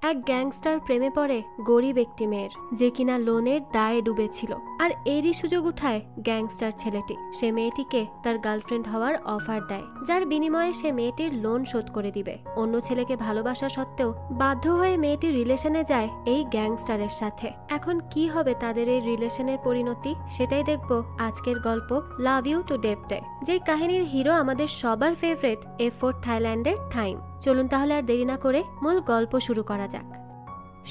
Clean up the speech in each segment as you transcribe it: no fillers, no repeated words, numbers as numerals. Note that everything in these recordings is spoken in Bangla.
এক গ্যাংস্টার প্রেমে পড়ে গরিব একটি মেয়ের, যে কিনা লোনের দায়ে ডুবেছিল। আর এরই সুযোগ উঠায় গ্যাংস্টার ছেলেটি সে মেয়েটিকে তার গার্লফ্রেন্ড হওয়ার অফার দেয়, যার বিনিময়ে সে মেয়েটির লোন শোধ করে দিবে। অন্য ছেলেকে ভালোবাসা সত্ত্বেও বাধ্য হয়ে মেয়েটি রিলেশনে যায় এই গ্যাংস্টারের সাথে। এখন কি হবে তাদের এই রিলেশনের পরিণতি, সেটাই দেখব আজকের গল্প লাভ ইউ টু ডেপথে, যেই কাহিনীর হিরো আমাদের সবার ফেভারিট এফোর্ট থাইল্যান্ডের থাইম। চলুন তাহলে আর দেরি না করে মূল গল্প শুরু করা যাক।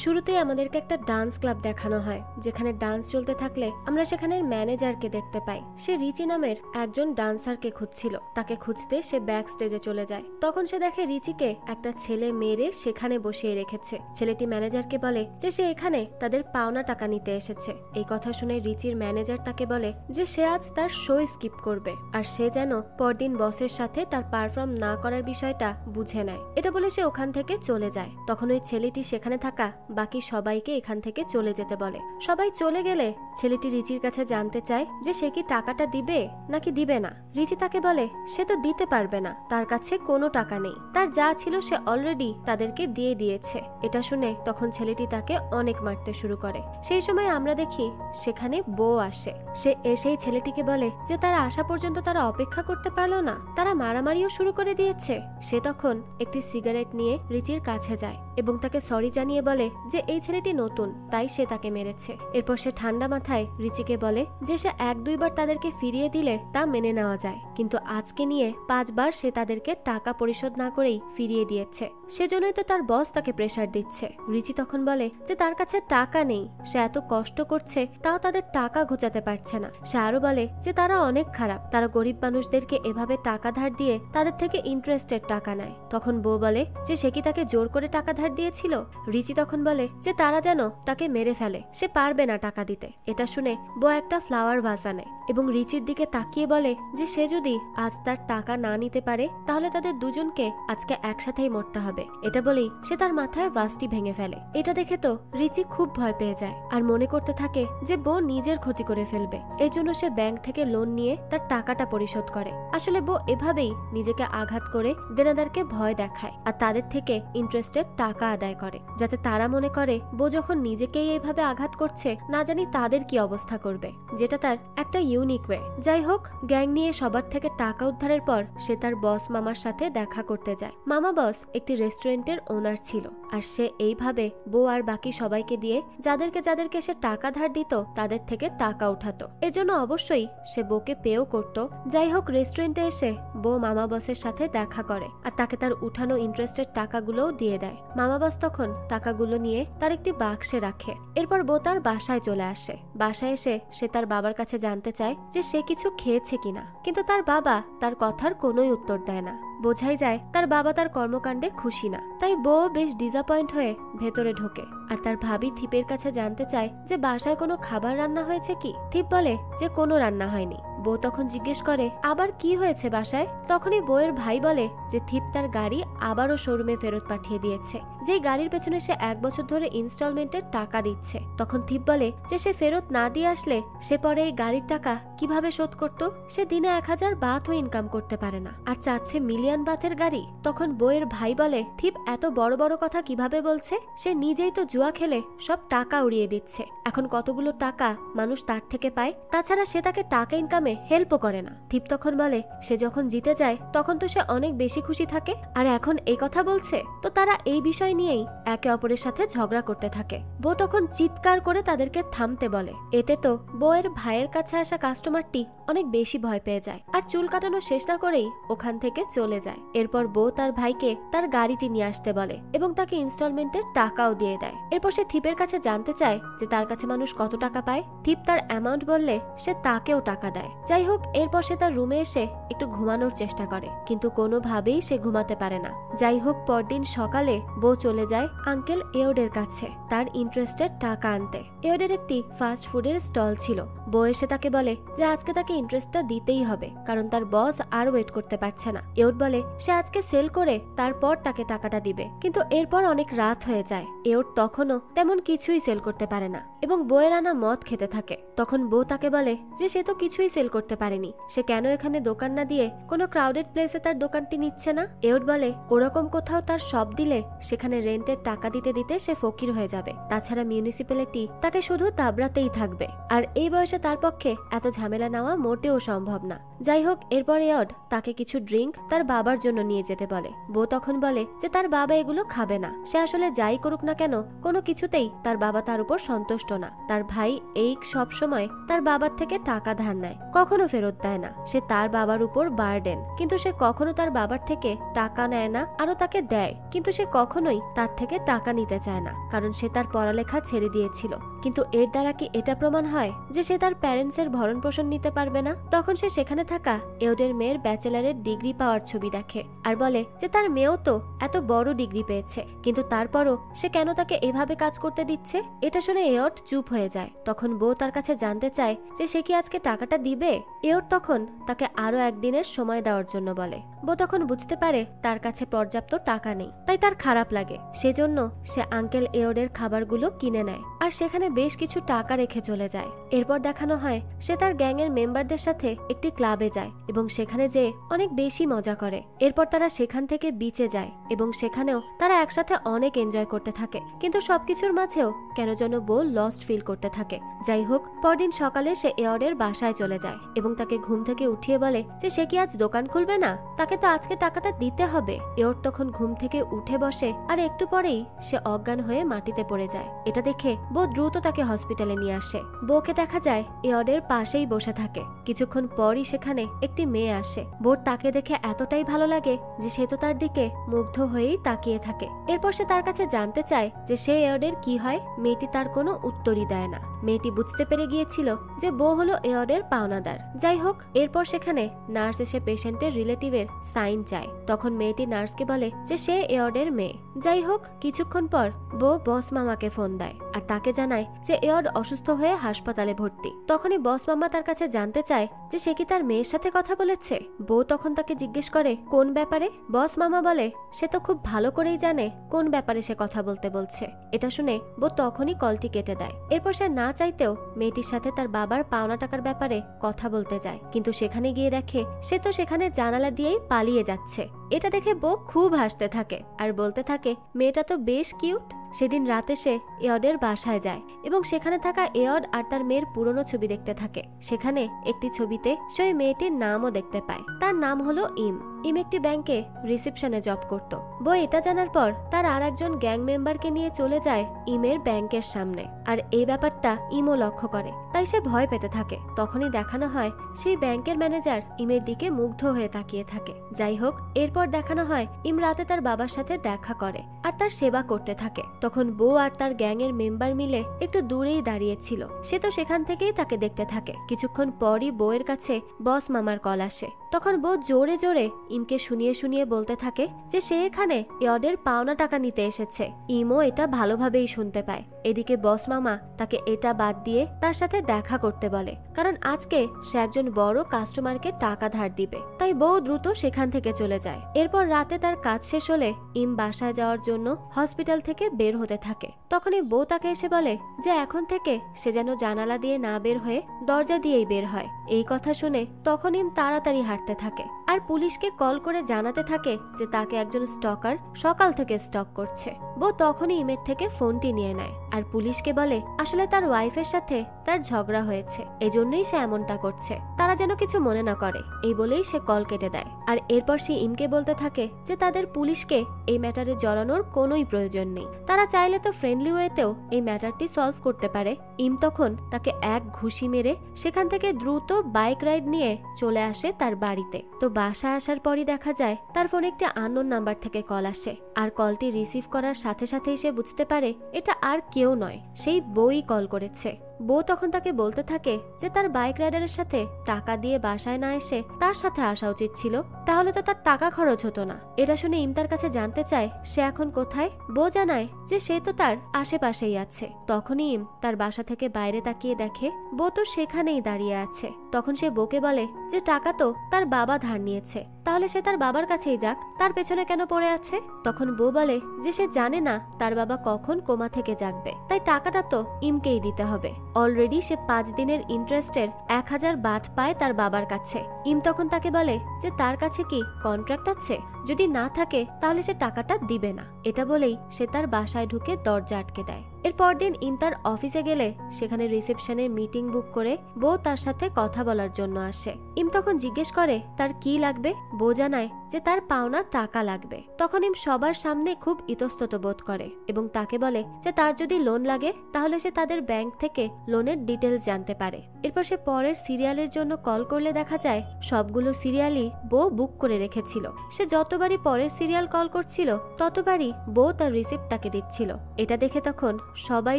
শুরুতেই আমাদেরকে একটা ডান্স ক্লাব দেখানো হয়, যেখানে ডান্স চলতে থাকলে আমরা সেখানের ম্যানেজারকে দেখতে পাই। সে রিচি নামের একজন ডান্সারকে খুঁজছিল। তাকে খুঁজতে সে ব্যাক স্টেজে চলে যায়। তখন সে দেখে রিচিকে একটা ছেলে মেরে সেখানে বসিয়ে রেখেছে। ছেলেটি ম্যানেজারকে বলে যে সে এখানে তাদের পাওনা টাকা নিতে এসেছে। এই কথা শুনে রিচির ম্যানেজার তাকে বলে যে সে আজ তার শো স্কিপ করবে, আর সে যেন পরদিন বসের সাথে তার পারফর্ম না করার বিষয়টা বুঝে নেয়। এটা বলে সে ওখান থেকে চলে যায়। তখন ওই ছেলেটি সেখানে থাকা বাকি সবাইকে এখান থেকে চলে যেতে বলে। সবাই চলে গেলে ছেলেটি রিচির কাছে জানতে চায় যে সে কি টাকাটা দিবে নাকি দিবে না। রিচি তাকে বলে সে তো দিতে পারবে না, তার কাছে কোনো টাকা নেই, তার যা ছিল সে অলরেডি তাদেরকে দিয়ে দিয়েছে। এটা শুনে তখন ছেলেটি তাকে অনেক মারতে শুরু করে। সেই সময় আমরা দেখি সেখানে বউ আসে। সে এসেই ছেলেটিকে বলে যে তারা আসা পর্যন্ত তারা অপেক্ষা করতে পারলো না, তারা মারামারিও শুরু করে দিয়েছে। সে তখন একটি সিগারেট নিয়ে রিচির কাছে যায় এবং তাকে সরি জানিয়ে বলে যে এই ছেলেটি নতুন, তাই সে তাকে মেরেছে। এরপর সে ঠান্ডা মাথায় রিচিকে বলে যে সে 1-2 বার তাদেরকে ফিরিয়ে দিলে তা মেনে নেওয়া যায়, কিন্তু আজকে নিয়ে 5 বার সে তাদেরকে টাকা পরিশোধ না করেই ফিরিয়ে দিয়েছে। সেজন্যই তো তার বস তাকে প্রেসার দিচ্ছে। রিচি তখন বলে যে তার কাছে টাকা নেই, সে এত কষ্ট করছে তাও তাদের টাকা ঘোচাতে পারছে না। সে আরো বলে যে তারা অনেক খারাপ, তারা গরিব মানুষদেরকে এভাবে টাকা ধার দিয়ে তাদের থেকে ইন্টারেস্টের টাকা নেয়। তখন বউ বলে যে সে কি তাকে জোর করে টাকা ধার দিয়েছিল। রিচি তখন বলে যে তারা যেন তাকে মেরে ফেলে, সে পারবে না টাকা দিতে। এটা শুনে বউ একটা ফ্লাওয়ার ভাস আনে এবং রিচির দিকে তাকিয়ে বলে যে সে যদি আজ তার টাকা না নিতে পারে তাহলে তাদের দুজনকে আজকে একসাথেই মরতে হবে। এটা বলেই সে তার মাথায় ভাসটি ভেঙে ফেলে। এটা দেখে তো রিচি খুব ভয় পেয়ে যায় আর মনে করতে থাকে যে বউ নিজের ক্ষতি করে ফেলবে। এর জন্য সে ব্যাংক থেকে লোন নিয়ে তার টাকাটা পরিশোধ করে। আসলে বউ এভাবেই নিজেকে আঘাত করে দেনাদারকে ভয় দেখায় আর তাদের থেকে ইন্টারেস্টের টাকা আদায় করে, যাতে তারা মনে করে বউ যখন নিজেকেই এইভাবে আঘাত করছে না জানি তাদের কি অবস্থা করবে, যেটা তার একটা ইউনিক ওয়ে। যাই হোক, গ্যাং নিয়ে সবার থেকে টাকা উদ্ধারের পর সে তার বস মামার সাথে দেখা করতে যায়। মামা বস একটি রেস্টুরেন্টের ওনার ছিল, আর সে এইভাবে বউ আর বাকি সবাইকে দিয়ে যাদেরকে যাদেরকে সে টাকা ধার দিত তাদের থেকে টাকা উঠাতো। এর জন্য অবশ্যই সে বউকে পেও করত। যাই হোক, রেস্টুরেন্টে এসে বউ মামা বসের সাথে দেখা করে আর তাকে তার উঠানো ইন্টারেস্টের টাকাগুলোও দিয়ে দেয়। মামা বস তখন টাকাগুলো নিয়ে তার একটি বাক্সে রাখে। এরপর বউ তার বাসায় চলে আসে। বাসায় এসে সে তার বাবার কাছে জানতে চায় যে সে কিছু খেয়েছে কিনা, কিন্তু তার বাবা তার কথার কোনোই উত্তর দেয় না। বোঝাই যায় তার বাবা তার কর্মকাণ্ডে খুশি না। তাই বউ বেশ ডিসঅ্যাপয়েন্ট হয়ে ভেতরে ঢোকে আর তার ভাবি থিপের কাছে জানতে চায় যে বাসায় কোনো খাবার রান্না হয়েছে কি। থিপ বলে যে কোনো রান্না হয়নি। বউ তখন জিজ্ঞেস করে আবার কি হয়েছে বাসায়। তখনই বউয়ের ভাই বলে যে থিপ তার গাড়ি আবারও শোরুমে ফেরত পাঠিয়ে দিয়েছে, যে গাড়ির পেছনে সে 1 বছর ধরে ইনস্টলমেন্টের টাকা দিচ্ছে। তখন থিপ বলে যে সে ফেরত না দিয়ে আসলে সে পরে এই গাড়ির টাকা কিভাবে শোধ করত। সে দিনে 1000 বাথও ইনকাম করতে পারে না আর চাচ্ছে মিলিয়ন বাথের গাড়ি। তখন বউয়ের ভাই বলে থিপ এত বড় বড় কথা কিভাবে বলছে, সে নিজেই তো জুয়া খেলে সব টাকা উড়িয়ে দিচ্ছে। এখন কতগুলো টাকা মানুষ তার থেকে পায়, তাছাড়া সে তাকে টাকা ইনকামে হেল্পও করে না। থিপ তখন বলে সে যখন জিতে যায় তখন তো সে অনেক বেশি খুশি থাকে, আর এখন এই কথা বলছে। তো তারা এই বিষয় নিয়েই একে অপরের সাথে ঝগড়া করতে থাকে। বউ তখন চিৎকার করে তাদেরকে থামতে বলে। এতে তো বউয়ের ভাইয়ের কাছে আসা কাস্টমারটি অনেক বেশি ভয় পেয়ে যায় আর চুল কাটানো শেষ না করেই ওখান থেকে চলে যায়। এরপর বউ তার ভাইকে তার গাড়িটি নিয়ে আসতে বলে এবং তাকে ইনস্টলমেন্টের টাকাও দিয়ে দেয়। এরপর সে থিপের কাছে জানতে চায় যে তার কাছে মানুষ কত টাকা পায়। থিপ তার অ্যামাউন্ট বললে সে তাকেও টাকা দেয়। যাই হোক, এরপর সে তার রুমে এসে একটু ঘুমানোর চেষ্টা করে, কিন্তু কোনোভাবেই সে ঘুমাতে পারে না। যাই হোক, পরদিন সকালে বউ চলে যায় আঙ্কেল এওডের কাছে তার ইন্টারেস্টের টাকা আনতে। এওডের একটি ফাস্ট ফুডের স্টল ছিল। বউ এসে তাকে বলে যে আজকে তাকে ইন্টারেস্টটা দিতেই হবে, কারণ তার বস আর ওয়েট করতে পারছে না। এওড বলে সে আজকে সেল করে তারপর তাকে টাকাটা দিবে, কিন্তু এরপর অনেক রাত হয়ে যায়। এওড তখনও তেমন কিছুই সেল করতে পারে না এবং বউয়ের আনা মদ খেতে থাকে। তখন বউ তাকে বলে যে সে তো কিছুই সেল করতে পারেনি সে কেন এখানে দোকান না দিয়ে কোনো ক্রাউডেড প্লেসে তার দোকানটি নিচ্ছে না। এওড বলে ওরকম কোথাও তার সব দিলে সেখানে রেন্টের টাকা দিতে দিতে সে ফকির হয়ে যাবে, তাছাড়া মিউনিসিপ্যালিটি তাকে শুধু তাবড়াতেই থাকবে, আর এই বয়সে তার পক্ষে এত ঝামেলা নেওয়া মোটেও সম্ভব না। যাই হোক, এরপর এওড তাকে কিছু ড্রিঙ্ক তার বাবার জন্য নিয়ে যেতে বলে। বউ তখন বলে যে তার বাবা এগুলো খাবে না, সে আসলে যাই করুক না কেন কোনো কিছুতেই তার বাবা তার উপর সন্তুষ্ট না। তার ভাই এই সব সময় তার বাবার থেকে টাকা ধার নেয়, কখনো ফেরত দেয় না, সে তার বাবার উপর বার্ডেন, কিন্তু সে কখনো তার বাবার থেকে টাকা নেয় না, আরো তাকে দেয়, কিন্তু সে কখনোই তার থেকে টাকা নিতে চায় না, কারণ সে তার পড়ালেখা ছেড়ে দিয়েছিল। কিন্তু এর দ্বারা কি এটা প্রমাণ হয় যে সে তার প্যারেন্টসের ভরণ পোষণ নিতে পারবে না? তখন সে সেখানে থাকা এওডের মেয়ের ব্যাচেলারের ডিগ্রি পাওয়ার ছবি দেখে আর বলে যে তার মেয়েও তো এত বড় ডিগ্রি পেয়েছে, কিন্তু তারপরও সে কেন তাকে এভাবে কাজ করতে দিচ্ছে। এটা শুনে এওড চুপ হয়ে যায়। তখন বউ তার কাছে জানতে চায় যে সে কি আজকে টাকাটা দিবে। এওড তখন তাকে আরো একদিনের সময় দেওয়ার জন্য বলে। বউ তখন বুঝতে পারে তার কাছে পর্যাপ্ত টাকা নেই, তাই তার খারাপ লাগে, সেজন্য সে আঙ্কেল এওডের খাবারগুলো কিনে নেয় আর সেখানে বেশ কিছু টাকা রেখে চলে যায়। এরপর দেখানো হয় সে তার গ্যাংয়ের মেম্বারদের সাথে একটি ক্লাবে যায় এবং সেখানে যেয়ে অনেক বেশি মজা করে। এরপর তারা সেখান থেকে বিচে যায় এবং সেখানেও তারা একসাথে অনেক এনজয় করতে থাকে, কিন্তু সবকিছুর মাঝেও কেন যেন বউ লস্ট ফিল করতে থাকে। যাই হোক, পরদিন সকালে সে এওডের বাসায় চলে যায় এবং তাকে ঘুম থেকে উঠিয়ে বলে যে সে কি আজ দোকান খুলবে না, তাকে তো আজকে টাকাটা দিতে হবে। এওড তখন ঘুম থেকে উঠে বসে আর একটু পরেই সে অজ্ঞান হয়ে মাটিতে পড়ে যায়। এটা দেখে বউ দ্রুত তাকে হসপিটালে নিয়ে আসে। বউকে দেখা যায় এওডের পাশেই বসে থাকে। কিছুক্ষণ পরই সেখানে একটি মেয়ে আসে। বউর তাকে দেখে এতটাই ভালো লাগে যে সে তো তার দিকে মুগ্ধ হয়েই তাকিয়ে থাকে। এরপর সে তার কাছে জানতে চায় যে সে এওডের কি হয়। মেয়েটি তার কোনো উত্তরই দেয় না। মেয়েটি বুঝতে পেরে গিয়েছিল যে বউ হলো এওডের পাওনাদার। যাই হোক, এরপর সেখানে নার্স এসে পেশেন্টের রিলেটিভের সাইন চায়। তখন মেয়েটি নার্সকে বলে যে সে এওডের মেয়ে। যাই হোক, কিছুক্ষণ পর বউ বস মামাকে ফোন দেয় আর তাকে জানায় যে এওড অসুস্থ হয়ে হাসপাতালে ভর্তি। তখনই বস মামা তার কাছে জানতে চায় যে সে কি তার মেয়ের সাথে কথা বলেছে। বউ তখন তাকে জিজ্ঞেস করে কোন ব্যাপারে। বস মামা বলে সে তো খুব ভালো করেই জানে কোন ব্যাপারে সে কথা বলতে বলছে। এটা শুনে বউ তখনই কলটি কেটে দেয়। এরপর সে না চাইতেও মেয়েটির সাথে তার বাবার পাওনা টাকার ব্যাপারে কথা বলতে যায়, কিন্তু সেখানে গিয়ে দেখে সে তো সেখানে জানালা দিয়েই পালিয়ে যাচ্ছে। এটা দেখে বউ খুব হাসতে থাকে আর বলতে থাকে মেয়েটা তো বেশ কিউট। সেদিন রাতে সে এওডের বাসায় যায় এবং সেখানে থাকা এওড আর তার মেয়ের পুরনো ছবি দেখতে থাকে। সেখানে একটি ছবিতে সে ওই মেয়েটির নামও দেখতে পায়। তার নাম হলো ইম। ইম একটি ব্যাংকে রিসেপশনে জব করত। বউ এটা জানার পর তার আর একজন গ্যাং মেম্বারকে নিয়ে চলে যায় ইমের ব্যাংকের সামনে, আর এই ব্যাপারটা ইমও লক্ষ্য করে, তাই সে ভয় পেতে থাকে। তখনই দেখানো হয় সেই ব্যাংকের ম্যানেজার ইমের দিকে মুগ্ধ হয়ে তাকিয়ে থাকে। যাই হোক, এরপর দেখানো হয় ইম রাতে তার বাবার সাথে দেখা করে আর তার সেবা করতে থাকে। তখন বউ আর তার গ্যাংয়ের মেম্বার মিলে একটু দূরেই দাঁড়িয়েছিল। সে তো সেখান থেকেই তাকে দেখতে থাকে। কিছুক্ষণ পরই বউয়ের কাছে বস মামার কল আসে। তখন বউ জোরে জোরে ইমকে শুনিয়ে শুনিয়ে বলতে থাকে যে সে এখানে এওডের পাওনা টাকা নিতে এসেছে। ইমও এটা ভালোভাবেই শুনতে পায়। এদিকে বস মামা তাকে এটা বাদ দিয়ে তার সাথে দেখা করতে বলে, কারণ আজকে সে একজন বড় কাস্টমারকে টাকা ধার দিবে। তাই বউ দ্রুত সেখান থেকে চলে যায়। এরপর রাতে তার কাজ শেষ হলে ইম বাসায় যাওয়ার জন্য হসপিটাল থেকে বের হতে থাকে। তখনই বউ তাকে এসে বলে যে এখন থেকে সে যেন জানালা দিয়ে না বের হয়ে দরজা দিয়েই বের হয়। এই কথা শুনে তখন ইম তাড়াতাড়ি হাঁটতে থাকে আর পুলিশকে কল করে জানাতে থাকে যে তাকে একজন স্টকার সকাল থেকে স্টক করছে। বউ তখনই ইমের থেকে ফোনটি নিয়ে নেয় আর পুলিশকে বলে আসলে তার ওয়াইফের সাথে তার ঝগড়া হয়েছে, এজন্যই সে এমনটা করছে, তারা যেন কিছু মনে না করে। এই বলেই সে কল কেটে দেয়। আর এরপর সে ইমকে বলতে থাকে যে তাদের পুলিশকে এই ম্যাটারে জড়ানোর কোনোই প্রয়োজন নেই, তারা চাইলে তো ফ্রেন্ডলি ওয়েতেও এই ম্যাটারটি সলভ করতে পারে। ইম তখন তাকে এক ঘুষি মেরে সেখান থেকে দ্রুত বাইক রাইড নিয়ে চলে আসে তার বাড়িতে। তো বাসায় আসার পরই দেখা যায় তার ফোনে একটি আননোন নাম্বার থেকে কল আসে আর কলটি রিসিভ করার সাথে সাথেই সে বুঝতে পারে এটা আর কেউ নয়, সেই বউই কল করেছে। বউ তখন তাকে বলতে থাকে যে তার বাইক রাইডারের সাথে টাকা দিয়ে বাসায় না এসে তার সাথে আসা উচিত ছিল, তাহলে তো তার টাকা খরচ হতো না। এটা শুনে ইম তার কাছে জানতে চায় সে এখন কোথায়। বউ জানায় যে সে তো তার আশেপাশেই আছে। তখনই ইম তার বাসা থেকে বাইরে তাকিয়ে দেখে বউ তো সেখানেই দাঁড়িয়ে আছে। তখন সে বউকে বলে যে টাকা তো তার বাবা ধার নিয়েছে, তাহলে সে তার বাবার কাছেই যাক, তার পেছনে কেন পড়ে আছে? তখন বউ বলে যে সে জানে না তার বাবা কখন কোমা থেকে জাগবে, তাই টাকাটা তো ইমকেই দিতে হবে। অলরেডি সে 5 দিনের ইন্টারেস্টের 1000 বাত পায় তার বাবার কাছে। ইম তখন তাকে বলে যে তার কাছে কি কন্ট্রাক্ট আছে, যদি না থাকে তাহলে সে টাকাটা দিবে না। এটা বলেই সে তার বাসায় ঢুকে দরজা আটকে দেয়। এরপর দিন ইম তার অফিসে গেলে সেখানে রিসেপশনে মিটিং বুক করে বউ তার সাথে কথা বলার জন্য আসে। ইম তখন জিজ্ঞেস করে তার কি লাগবে। বউ জানায় যে তার পাওনা টাকা লাগবে। তখন ইম সবার সামনে খুব ইতস্তত বোধ করে এবং তাকে বলে যে তার যদি লোন লাগে তাহলে সে তাদের ব্যাংক থেকে লোনের ডিটেলস জানতে পারে। এরপর সে পরের সিরিয়ালের জন্য কল করলে দেখা যায় সবগুলো সিরিয়ালই বউ বুক করে রেখেছিল। সে যতবারই পরের সিরিয়াল কল করছিল ততবারই বউ তার রিসিপ্ট তাকে দিচ্ছিল। এটা দেখে তখন সবাই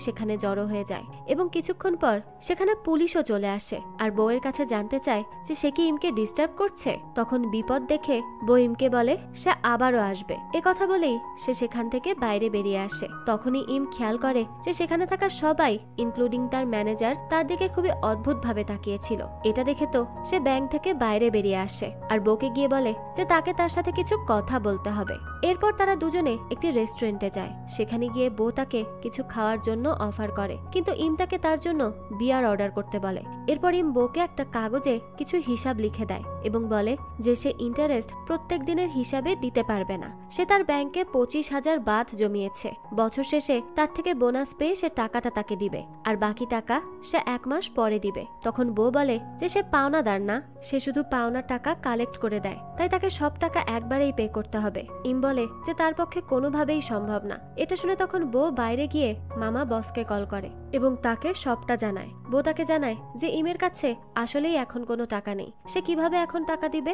সেখানে জড়ো হয়ে যায় এবং কিছুক্ষণ পর সেখানে পুলিশও চলে আসে আর বউয়ের কাছে জানতে চায় যে সে কি ইমকে ডিস্টার্ব করছে। তখন বিপদ দেখে বউ ইমকে বলে সে আবারও আসবে। এ কথা বলেই সে সেখান থেকে বাইরে বেরিয়ে আসে। তখনই ইম খেয়াল করে যে সেখানে থাকা সবাই ইনক্লুডিং তার ম্যানেজার তার দিকে খুবই অদ্ভুত ভাবে তাকিয়েছিল। এটা দেখে তো সে ব্যাংক থেকে বাইরে বেরিয়ে আসে আর বউকে গিয়ে বলে যে তাকে তার সাথে কিছু কথা বলতে হবে। এরপর তারা দুজনে একটি রেস্টুরেন্টে যায়। সেখানে গিয়ে বউ তাকে কিছু খাওয়ার জন্য অফার করে, কিন্তু ইম তাকে তার জন্য বিয়ার অর্ডার করতে বলে। এরপর ইম বউকে একটা কাগজে কিছু হিসাব লিখে দেয় এবং বলে যে সে ইন্টারেস্ট প্রত্যেক দিনের হিসাবে দিতে পারবে না। সে তার ব্যাংকে 25,000 বাত জমিয়েছে। বছর শেষে তার থেকে বোনাস পেয়ে সে টাকাটা তাকে দিবে আর বাকি টাকা সে 1 মাস পরে দিবে। তখন বউ বলে যে সে পাওনাদার না, সে শুধু পাওনার টাকা কালেক্ট করে দেয়, তাই তাকে সব টাকা একবারেই পে করতে হবে। ইম বলে যে তার পক্ষে কোনোভাবেই সম্ভব না। এটা শুনে তখন বউ বাইরে গিয়ে মামা বসকে কল করে এবং তাকে সবটা জানায়। বউ তাকে জানায় যে ইমের কাছে আসলেই এখন কোনো টাকা নেই, সে কিভাবে এখন টাকা দিবে,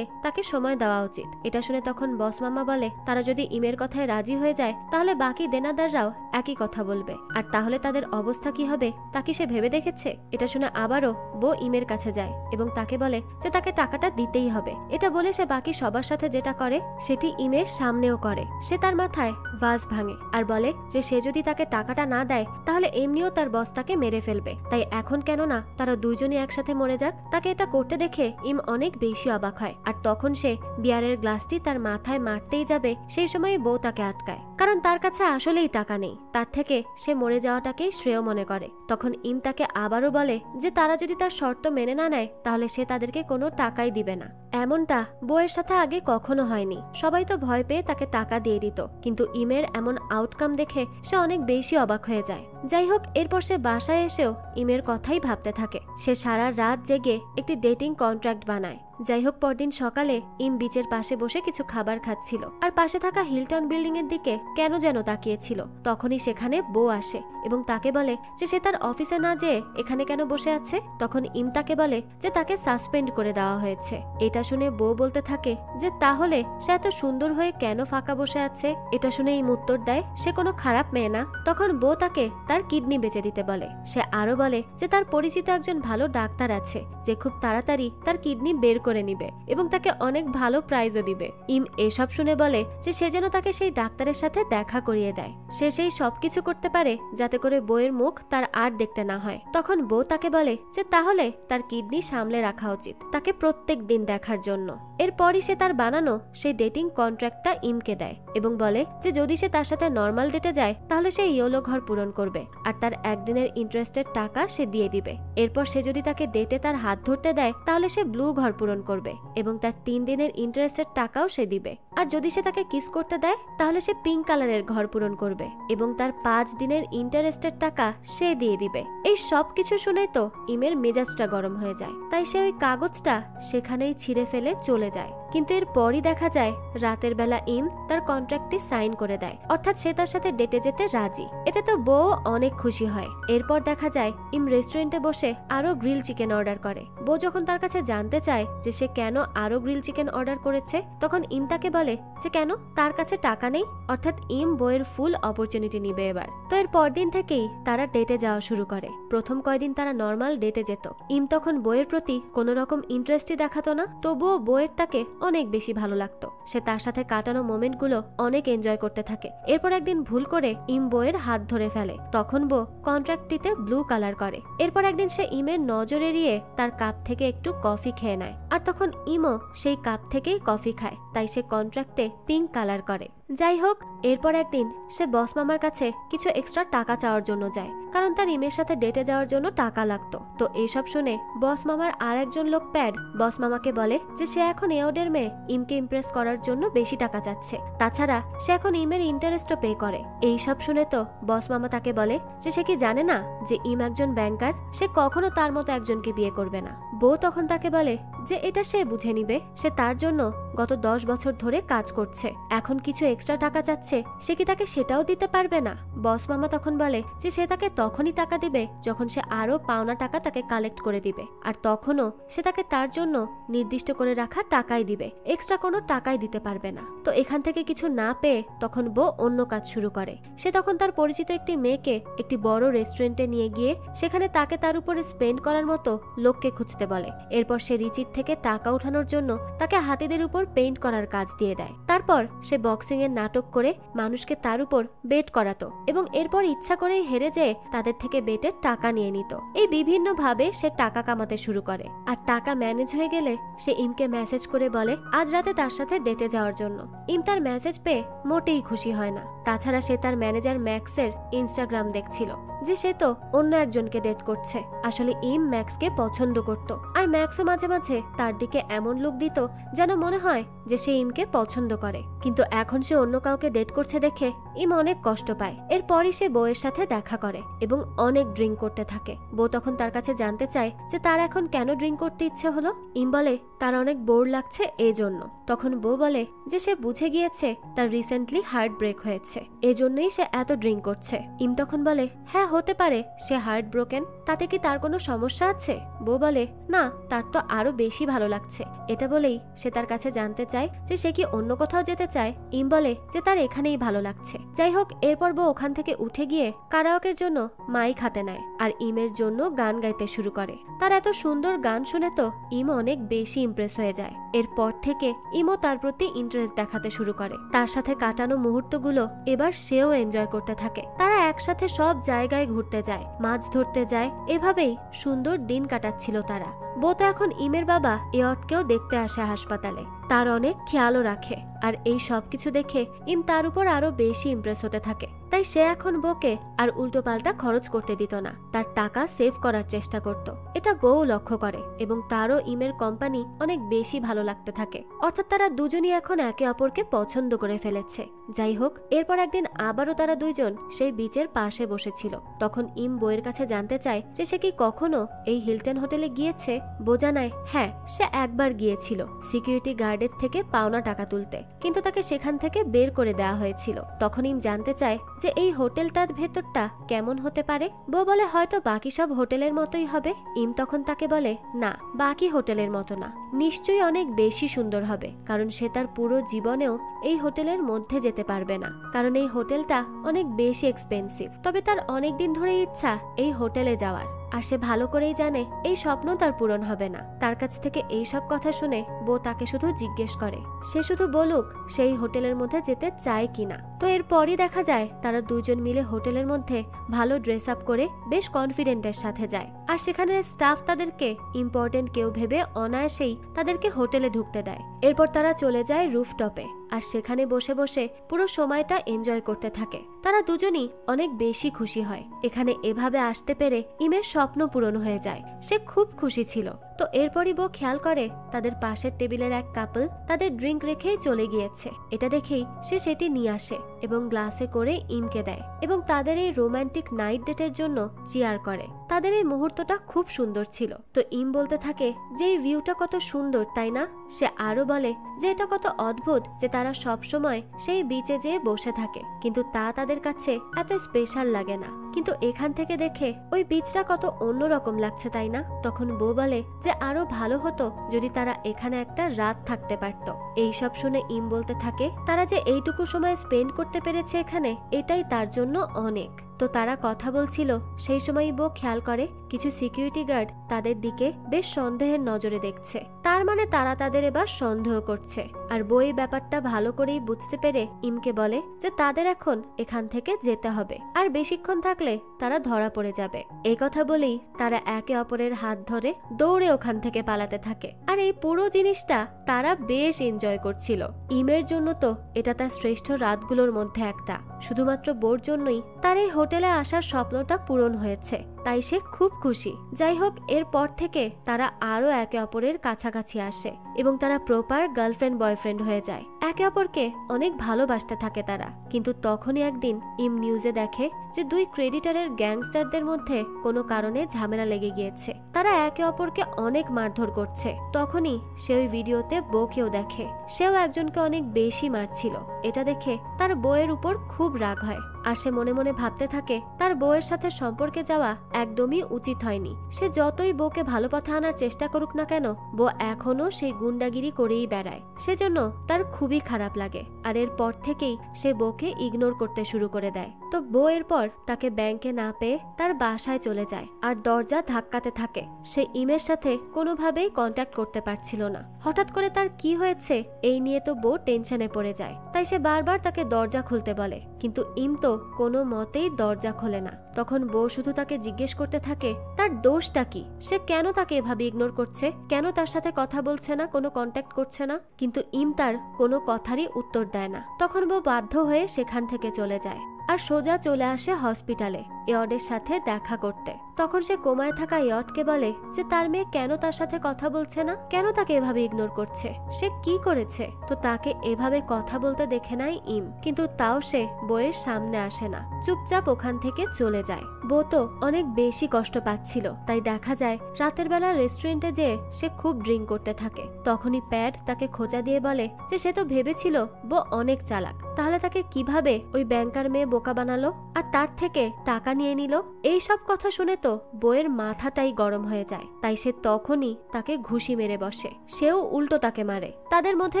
তাকে সময় দেওয়া উচিত। এটা শুনে তখন বস মামা বলে তারা যদি ইমের কথায় রাজি হয়ে যায় তাহলে বাকি দেনাদাররাও একই কথা বলবে, আর তাহলে তাদের অবস্থা কি হবে তা কি সে ভেবে দেখেছে? এটা শুনে আবারও বউ ইমের কাছে যায় এবং তাকে বলে যে তাকে টাকাটা দিতেই হবে। এটা বলে সে বাকি সবার সাথে যেটা করে সেটি ইমের সামনেও করে। সে তার মাথায় ভাস ভাঙে আর বলে যে সে যদি তাকে টাকাটা না দেয় তাহলে এমনিও তার বস তাকে মেরে ফেলবে, তাই এখন কেন না তারা দুইজনই একসাথে মরে যাক। তাকে এটা করতে দেখে ইম অনেক বেশি অবাক হয় আর তখন সে বিয়ারের গ্লাসটি তার মাথায় মারতেই যাবে, সেই সময় বউ তাকে আটকায়, কারণ তার কাছে আসলেই টাকা নেই। তার থেকে সে মরে যাওয়াটাকেই শ্রেয় মনে করে। তখন ইম তাকে আবারও বলে যে তারা যদি তার শর্ত মেনে না নেয় তাহলে সে তাদেরকে কোনো টাকাই দিবে না। এমনটা বউয়ের সাথে আগে কখনো হয়নি। সবাই তো ভয় পেয়ে তাকে টাকা দিয়ে দিত, কিন্তু ইমের এমন আউটকাম দেখে সে অনেক বেশি অবাক হয়ে যায়। যাই হোক, এরপর সে বাসায় এসেও ইমের কথাই ভাবতে থাকে। সে সারা রাত জেগে একটি ডেটিং কন্ট্রাক্ট বানায়। যাই হোক, পরদিন সকালে ইম বিচের পাশে বসে কিছু খাবার খাচ্ছিল আর পাশে থাকা হিলটন বিল্ডিং এর দিকে কেন যেন তাকিয়েছিল। তখনই সেখানে বউ আসে এবং তাকে বলে যে সে তার অফিসে না যেয়ে এখানে কেন বসে আছে। তখন ইম তাকে বলে যে তাকে সাসপেন্ড করে দেওয়া হয়েছে। এটা শুনে বউ বলতে থাকে যে তাহলে সে এত সুন্দর হয়ে কেন ফাঁকা বসে আছে। এটা শুনে ইম উত্তর দেয় সে কোনো খারাপ মেয়ে না। তখন বউ তাকে তার কিডনি বেচে দিতে বলে। সে আরো বলে যে তার পরিচিত একজন ভালো ডাক্তার আছে যে খুব তাড়াতাড়ি তার কিডনি বের করে নিবে এবং তাকে অনেক ভালো প্রাইজও দিবে। ইম এসব শুনে বলে যে সে যেন তাকে সেই ডাক্তারের সাথে দেখা করিয়ে দেয়। সে সেই সবকিছু করতে পারে যাতে করে বউয়ের মুখ তার আর দেখতে না হয়। তখন বউ তাকে বলে যে তাহলে তার কিডনি সামলে রাখা উচিত তাকে প্রত্যেক দিন দেখার জন্য। এরপরই সে তার বানানো সেই ডেটিং কন্ট্রাক্টটা ইমকে দেয় এবং বলে যে যদি সে তার সাথে নর্মাল ডেটে যায় তাহলে সে ইয়েলো ঘর পূরণ করবে আর তার একদিনের ইন্টারেস্টের টাকা সে দিয়ে দিবে। এরপর সে যদি তাকে ডেটে তার হাত ধরতে দেয় তাহলে সে ব্লু ঘর পূরণ করবে এবং তার 3 দিনের ইন্টারেস্টের টাকাও সে দিবে। আর যদি সে তাকে কিস করতে দেয় তাহলে সে পিঙ্ক কালারের ঘর পূরণ করবে এবং তার 5 দিনের ইন্টারেস্টের টাকা সে দিয়ে দিবে। এই সব কিছু শুনে তো ইমের মেজাজটা গরম হয়ে যায়, তাই সে ওই কাগজটা সেখানেই ছিঁড়ে ফেলে চলে যায়। কিন্তু এর পরই দেখা যায় রাতের বেলা ইম তার কন্ট্রাক্টটি সাইন করে দেয়, অর্থাৎ সে তার সাথে ডেটে যেতে রাজি। এতে তো বউ অনেক খুশি হয়। এরপর দেখা যায় ইম রেস্টুরেন্টে বসে আরো গ্রিল চিকেন অর্ডার করে। বউ যখন তার কাছে জানতে চায় যে সে কেন আরো গ্রিল চিকেন অর্ডার করেছে তখন ইম তাকে বলে যে কেন তার কাছে টাকা নেই, অর্থাৎ ইম বউয়ের ফুল অপরচুনিটি নিবে এবার। তো এর পরদিন থেকেই তারা ডেটে যাওয়া শুরু করে। প্রথম কয়দিন তারা নর্মাল ডেটে যেত। ইম তখন বউয়ের প্রতি কোনো রকম ইন্টারেস্টই দেখাতো না, তবুও বউয়ের তাকে অনেক বেশি ভালো লাগতো। সে তার সাথে কাটানো মোমেন্টগুলো অনেক এনজয় করতে থাকে। এরপর একদিন ভুল করে ইম বউয়ের হাত ধরে ফেলে। তখন বউ কন্ট্রাক্টটিতে ব্লু কালার করে। এরপর একদিন সে ইমের নজর এড়িয়ে তার কাপ থেকে একটু কফি খেয়ে নেয়, আর তখন ইমও সেই কাপ থেকেই কফি খায়, তাই সে কন্ট্রাক্টে পিঙ্ক কালার করে। যাই হোক, এরপর একদিন সে বস মামার কাছে কিছু এক্সট্রা টাকা চাওয়ার জন্য যায়, কারণ তার ইমের সাথে ডেটে যাওয়ার জন্য টাকা লাগতো। তো এইসব শুনে বস মামার আর একজন লোক প্যাড বস মামাকে বলে যে সে এখন এওডের মেয়ে ইমকে ইমপ্রেস করার জন্য বেশি টাকা চাচ্ছে, তাছাড়া সে এখন ইমের ইন্টারেস্টও পে করে। এইসব শুনে তো বস মামা তাকে বলে যে সে কি জানে না যে ইম একজন ব্যাংকার, সে কখনো তার মতো একজনকে বিয়ে করবে না। বউ তখন তাকে বলে যে এটা সে বুঝে নিবে, সে তার জন্য গত 10 বছর ধরে কাজ করছে, এখন কিছু এক্সট্রা টাকা চাচ্ছে, সে কি তাকে সেটাও দিতে পারবে না? বস মামা তখন বলে যে সে তাকে তখনই টাকা দিবে যখন সে আরো পাওনা টাকা তাকে কালেক্ট করে দিবে, আর তখনও সে তাকে তার জন্য নির্দিষ্ট করে রাখা টাকাই দিবে, এক্সট্রা কোনো টাকাই দিতে পারবে না। তো এখান থেকে কিছু না পেয়ে তখন বউ অন্য কাজ শুরু করে। সে তখন তার পরিচিত একটি মেয়েকে একটি বড় রেস্টুরেন্টে নিয়ে গিয়ে সেখানে তাকে তার উপরে স্পেন্ড করার মতো লোককে খুঁজতে বলে। এরপর সে রিচির থেকে টাকা উঠানোর জন্য তাকে হাতিদের উপর পেইন্ট করার কাজ দিয়ে দেয়। তারপর সে বক্সিং এর নাটক করে মানুষকে তার উপর বেট করাতো এবং এরপর ইচ্ছা করেই হেরে যেয়ে তাদের থেকে বেটের টাকা নিয়ে নিত। এই বিভিন্ন ভাবে সে টাকা কামাতে শুরু করে, আর টাকা ম্যানেজ হয়ে গেলে সে ইমকে মেসেজ করে বলে আজ রাতে তার সাথে ডেটে যাওয়ার জন্য। ইম তার মেসেজ পেয়ে মোটেই খুশি হয় না। তাছাড়া সে তার ম্যানেজার ম্যাক্সের ইনস্টাগ্রাম দেখছিল যে সে তো অন্য একজনকে ডেট করছে। আসলে ইম ম্যাক্সকে পছন্দ করত, আর ম্যাক্সও মাঝে মাঝে তার দিকে এমন লুক দিত যেন মনে হয় যে সে ইমকে পছন্দ করে, কিন্তু এখন সে অন্য কাউকে ডেট করছে দেখে ইম অনেক কষ্ট পায়। এরপরই সে বউয়ের সাথে দেখা করে এবং অনেক ড্রিঙ্ক করতে থাকে। বউ তখন তার কাছে জানতে চায় যে তার এখন কেন ড্রিঙ্ক করতে ইচ্ছে হলো। ইম বলে তার অনেক বোর লাগছে এই জন্য। তখন বউ বলে যে সে বুঝে গিয়েছে তার রিসেন্টলি হার্ট ব্রেক হয়েছে, এজন্যই সে এত ড্রিঙ্ক করছে। ইম তখন বলে হ্যাঁ হতে পারে সে হার্ট ব্রোকেন, তাতে কি তার কোনো সমস্যা আছে? বউ বলে না, তার তো আরো বেশি ভালো লাগছে। এটা বলেই সে তার কাছে জানতে চায় যে সে কি অন্য কোথাও যেতে চায়। ইম বলে যে তার এখানেই ভালো লাগছে। যাই হোক, এরপর বউ ওখান থেকে উঠে গিয়ে কারাওকের জন্য মাইক হাতে নেয় আর ইমের জন্য গান গাইতে শুরু করে। তার এত সুন্দর গান শুনে তো ইম অনেক বেশি ইমপ্রেস হয়ে যায়। এরপর থেকে ইমও তার প্রতি ইন্টারেস্ট দেখাতে শুরু করে। তার সাথে কাটানো মুহূর্তগুলো এবার সেও এনজয় করতে থাকে। তারা একসাথে সব জায়গায় ঘুরতে যায়, মাছ ধরতে যায়, এভাবেই সুন্দর দিন কাটাচ্ছিল তারা। বউ তো এখন ইমের বাবা এয়টকেও দেখতে আসে হাসপাতালে, তার অনেক খেয়ালও রাখে। আর এই সব কিছু দেখে ইম তার উপর আরো বেশি ইমপ্রেস হতে থাকে। তাই সে এখন বউকে আর উল্টো পাল্টা খরচ করতে দিত না, তার টাকা সেভ করার চেষ্টা করত। এটা বউ লক্ষ্য করে এবং তারও ইমের কোম্পানি অনেক বেশি ভালো লাগতে থাকে। অর্থাৎ তারা দুজনই এখন একে অপরকে পছন্দ করে ফেলেছে। যাই হোক, এরপর একদিন আবারও তারা দুইজন সেই বিচের পাশে বসেছিল। তখন ইম বউয়ের কাছে জানতে চায় যে সে কি কখনো এই হিলটন হোটেলে গিয়েছে। বউ জানায় হ্যাঁ, সে একবার গিয়েছিল সিকিউরিটি গার্ডের থেকে পাওনা টাকা তুলতে, কিন্তু তাকে সেখান থেকে বের করে দেওয়া হয়েছিল। তখন ইম জানতে চায় যে এই হোটেলটার ভেতরটা কেমন হতে পারে। বউ বলে হয়তো বাকি সব হোটেলের মতোই হবে। ইম তখন তাকে বলে না, বাকি হোটেলের মতো না, নিশ্চয়ই অনেক বেশি সুন্দর হবে, কারণ সে তার পুরো জীবনেও এই হোটেলের মধ্যে যেতে পারবে না, কারণ এই হোটেলটা অনেক বেশি এক্সপেন্সিভ। তবে তার অনেক দিন ধরে ইচ্ছা এই হোটেলে যাওয়ার, আর সে ভালো করেই জানে এই স্বপ্ন তার পূরণ হবে না। তার কাছ থেকে এই সব কথা শুনে বউ তাকে শুধু জিজ্ঞেস করে সে শুধু বলুক সেই হোটেলের মধ্যে যেতে চায় কিনা। তো এরপরই দেখা যায় তারা দুজন মিলে হোটেলের মধ্যে ভালো ড্রেস আপ করে বেশ কনফিডেন্টের সাথে যায়, আর সেখানের স্টাফ তাদেরকে ইম্পর্টেন্ট কেউ ভেবে অনায়াসেই তাদেরকে হোটেলে ঢুকতে দেয়। এরপর তারা চলে যায় রুফটপে, আর সেখানে বসে বসে পুরো সময়টা এনজয় করতে থাকে। তারা দুজনই অনেক বেশি খুশি হয়। এখানে এভাবে আসতে পেরে ইমের স্বপ্ন পূরণ হয়ে যায়, সে খুব খুশি ছিল। তো এরপরই বউ খেয়াল করে তাদের পাশের টেবিলের এক কাপল তাদের ড্রিঙ্ক রেখেই চলে গিয়েছে। এটা দেখেই সে সেটি নিয়ে আসে এবং গ্লাসে করে ইমকে দেয় এবং তাদের এই রোমান্টিক নাইট ডেটের জন্য চিয়ার করে। তাদের এই মুহূর্তটা খুব সুন্দর ছিল। তো ইম বলতে থাকে যে এই ভিউটা কত সুন্দর, তাই না? সে আরো বলে যে এটা কত অদ্ভুত যে তারা সব সময় সেই বিচে যেয়ে বসে থাকে, কিন্তু তা তাদের কাছে এত স্পেশাল লাগে না, কিন্তু এখান থেকে দেখে ওই বিচটা কত অন্যরকম লাগছে, তাই না? তখন বউ বলে যে আরো ভালো হতো যদি তারা এখানে একটা রাত থাকতে পারত। এইসব শুনে ইম বলতে থাকে তারা যে এইটুকু সময় স্পেন্ড করতে পেরেছে এখানে, এটাই তার জন্য অনেক। তো তারা কথা বলছিল, সেই সময় বউ খেয়াল করে কিছু সিকিউরিটি গার্ড তাদের দিকে বেশ সন্দেহের নজরে দেখছে। তার মানে তারা তাদের এবার সন্দেহ করছে। আর বই ব্যাপারটা ভালো করেই বুঝতে পেরে ইমকে বলে যে তাদের এখন এখান থেকে যেতে হবে, আর বেশিক্ষণ থাকলে তারা ধরা পড়ে যাবে। এই কথা বলেই তারা একে অপরের হাত ধরে দৌড়ে ওখান থেকে পালাতে থাকে। আর এই পুরো জিনিসটা তারা বেশ এনজয় করছিল। ইমের জন্য তো এটা তার শ্রেষ্ঠ রাতগুলোর মধ্যে একটা। শুধুমাত্র বোর জন্যই তার এই হোটেলে আসার স্বপ্নটা পূরণ হয়েছে, তাই সে খুব খুশি। যাই হোক, এরপর থেকে তারা আরো একে অপরের কাছাকাছি আসে এবং তারা প্রপার গার্লফ্রেন্ড বয়ফ্রেন্ড হয়ে যায়। একে অপরকে অনেক ভালোবাসতে থাকে তারা। কিন্তু তখনই একদিন ইম নিউজে দেখে যে দুই ক্রেডিটারের গ্যাংস্টারদের মধ্যে কোনো কারণে ঝামেলা লেগে গিয়েছে। তারা একে অপরকে অনেক মারধর করছে। তখনই সে ওই ভিডিওতে বউকেও দেখে, সেও একজনকে অনেক বেশি মারছিল। এটা দেখে তার বউয়ের উপর খুব রাগ হয়, আর সে মনে মনে ভাবতে থাকে তার বউয়ের সাথে সম্পর্কে যাওয়া একদমই উচিত হয়নি। সে যতই বউকে ভালো পথে আনার চেষ্টা করুক না কেন, বউ এখনো সেই গুন্ডাগিরি করেই বেড়ায়। সেজন্য তার খুবই খারাপ লাগে, আর এরপর থেকেই সে বউকে ইগনোর করতে শুরু করে দেয়। তো বউ এরপর তাকে ব্যাংকে না পেয়ে তার বাসায় চলে যায় আর দরজা ধাক্কাতে থাকে। সে ইমের সাথে কোনোভাবেই কন্ট্যাক্ট করতে পারছিল না। হঠাৎ করে তার কি হয়েছে এই নিয়ে তো বউ টেনশনে পড়ে যায়, তাই সে বারবার তাকে দরজা খুলতে বলে, কিন্তু ইম তো কোনো মতেই দরজা খোলে না। তখন বউ শুধু তাকে জিজ্ঞেস করতে থাকে তার দোষটা কি, সে কেন তাকে এভাবে ইগনোর করছে, কেন তার সাথে কথা বলছে না, কোনো কন্ট্যাক্ট করছে না। কিন্তু ইম তার কোনো কথারই উত্তর দেয় না। তখন বউ বাধ্য হয়ে সেখান থেকে চলে যায় আর সোজা চলে আসে হসপিটালে ইয়ডের সাথে দেখা করতে। তখন সে কোমায় থাকা ইয়ডকে বলে যে তার মেয়ে কেন তার সাথে কথা বলছে না, কেন তাকে এভাবে ইগনোর করছে, সে কি করেছে। তো তাকে এভাবে কথা বলতে দেখে নাই ইম, কিন্তু তাও সে বউয়ের সামনে আসে না, চুপচাপ ওখান থেকে চলে যায়। বউ তো অনেক বেশি কষ্ট পাচ্ছিল, তাই দেখা যায় রাতের বেলা রেস্টুরেন্টে যেয়ে সে খুব ড্রিঙ্ক করতে থাকে। তখনই প্যাড তাকে খোঁচা দিয়ে বলে যে সে তো ভেবেছিল বউ অনেক চালাক, তাহলে তাকে কিভাবে ওই ব্যাংকার মেয়ে বোকা বানালো আর তার থেকে টাকা নিয়ে নিল। এই সব কথা শুনে তো বউয়ের মাথাটাই গরম হয়ে যায়, তাই সে তখনই তাকে ঘুষি মেরে বসে, সেও উল্টো তাকে মারে। তাদের মধ্যে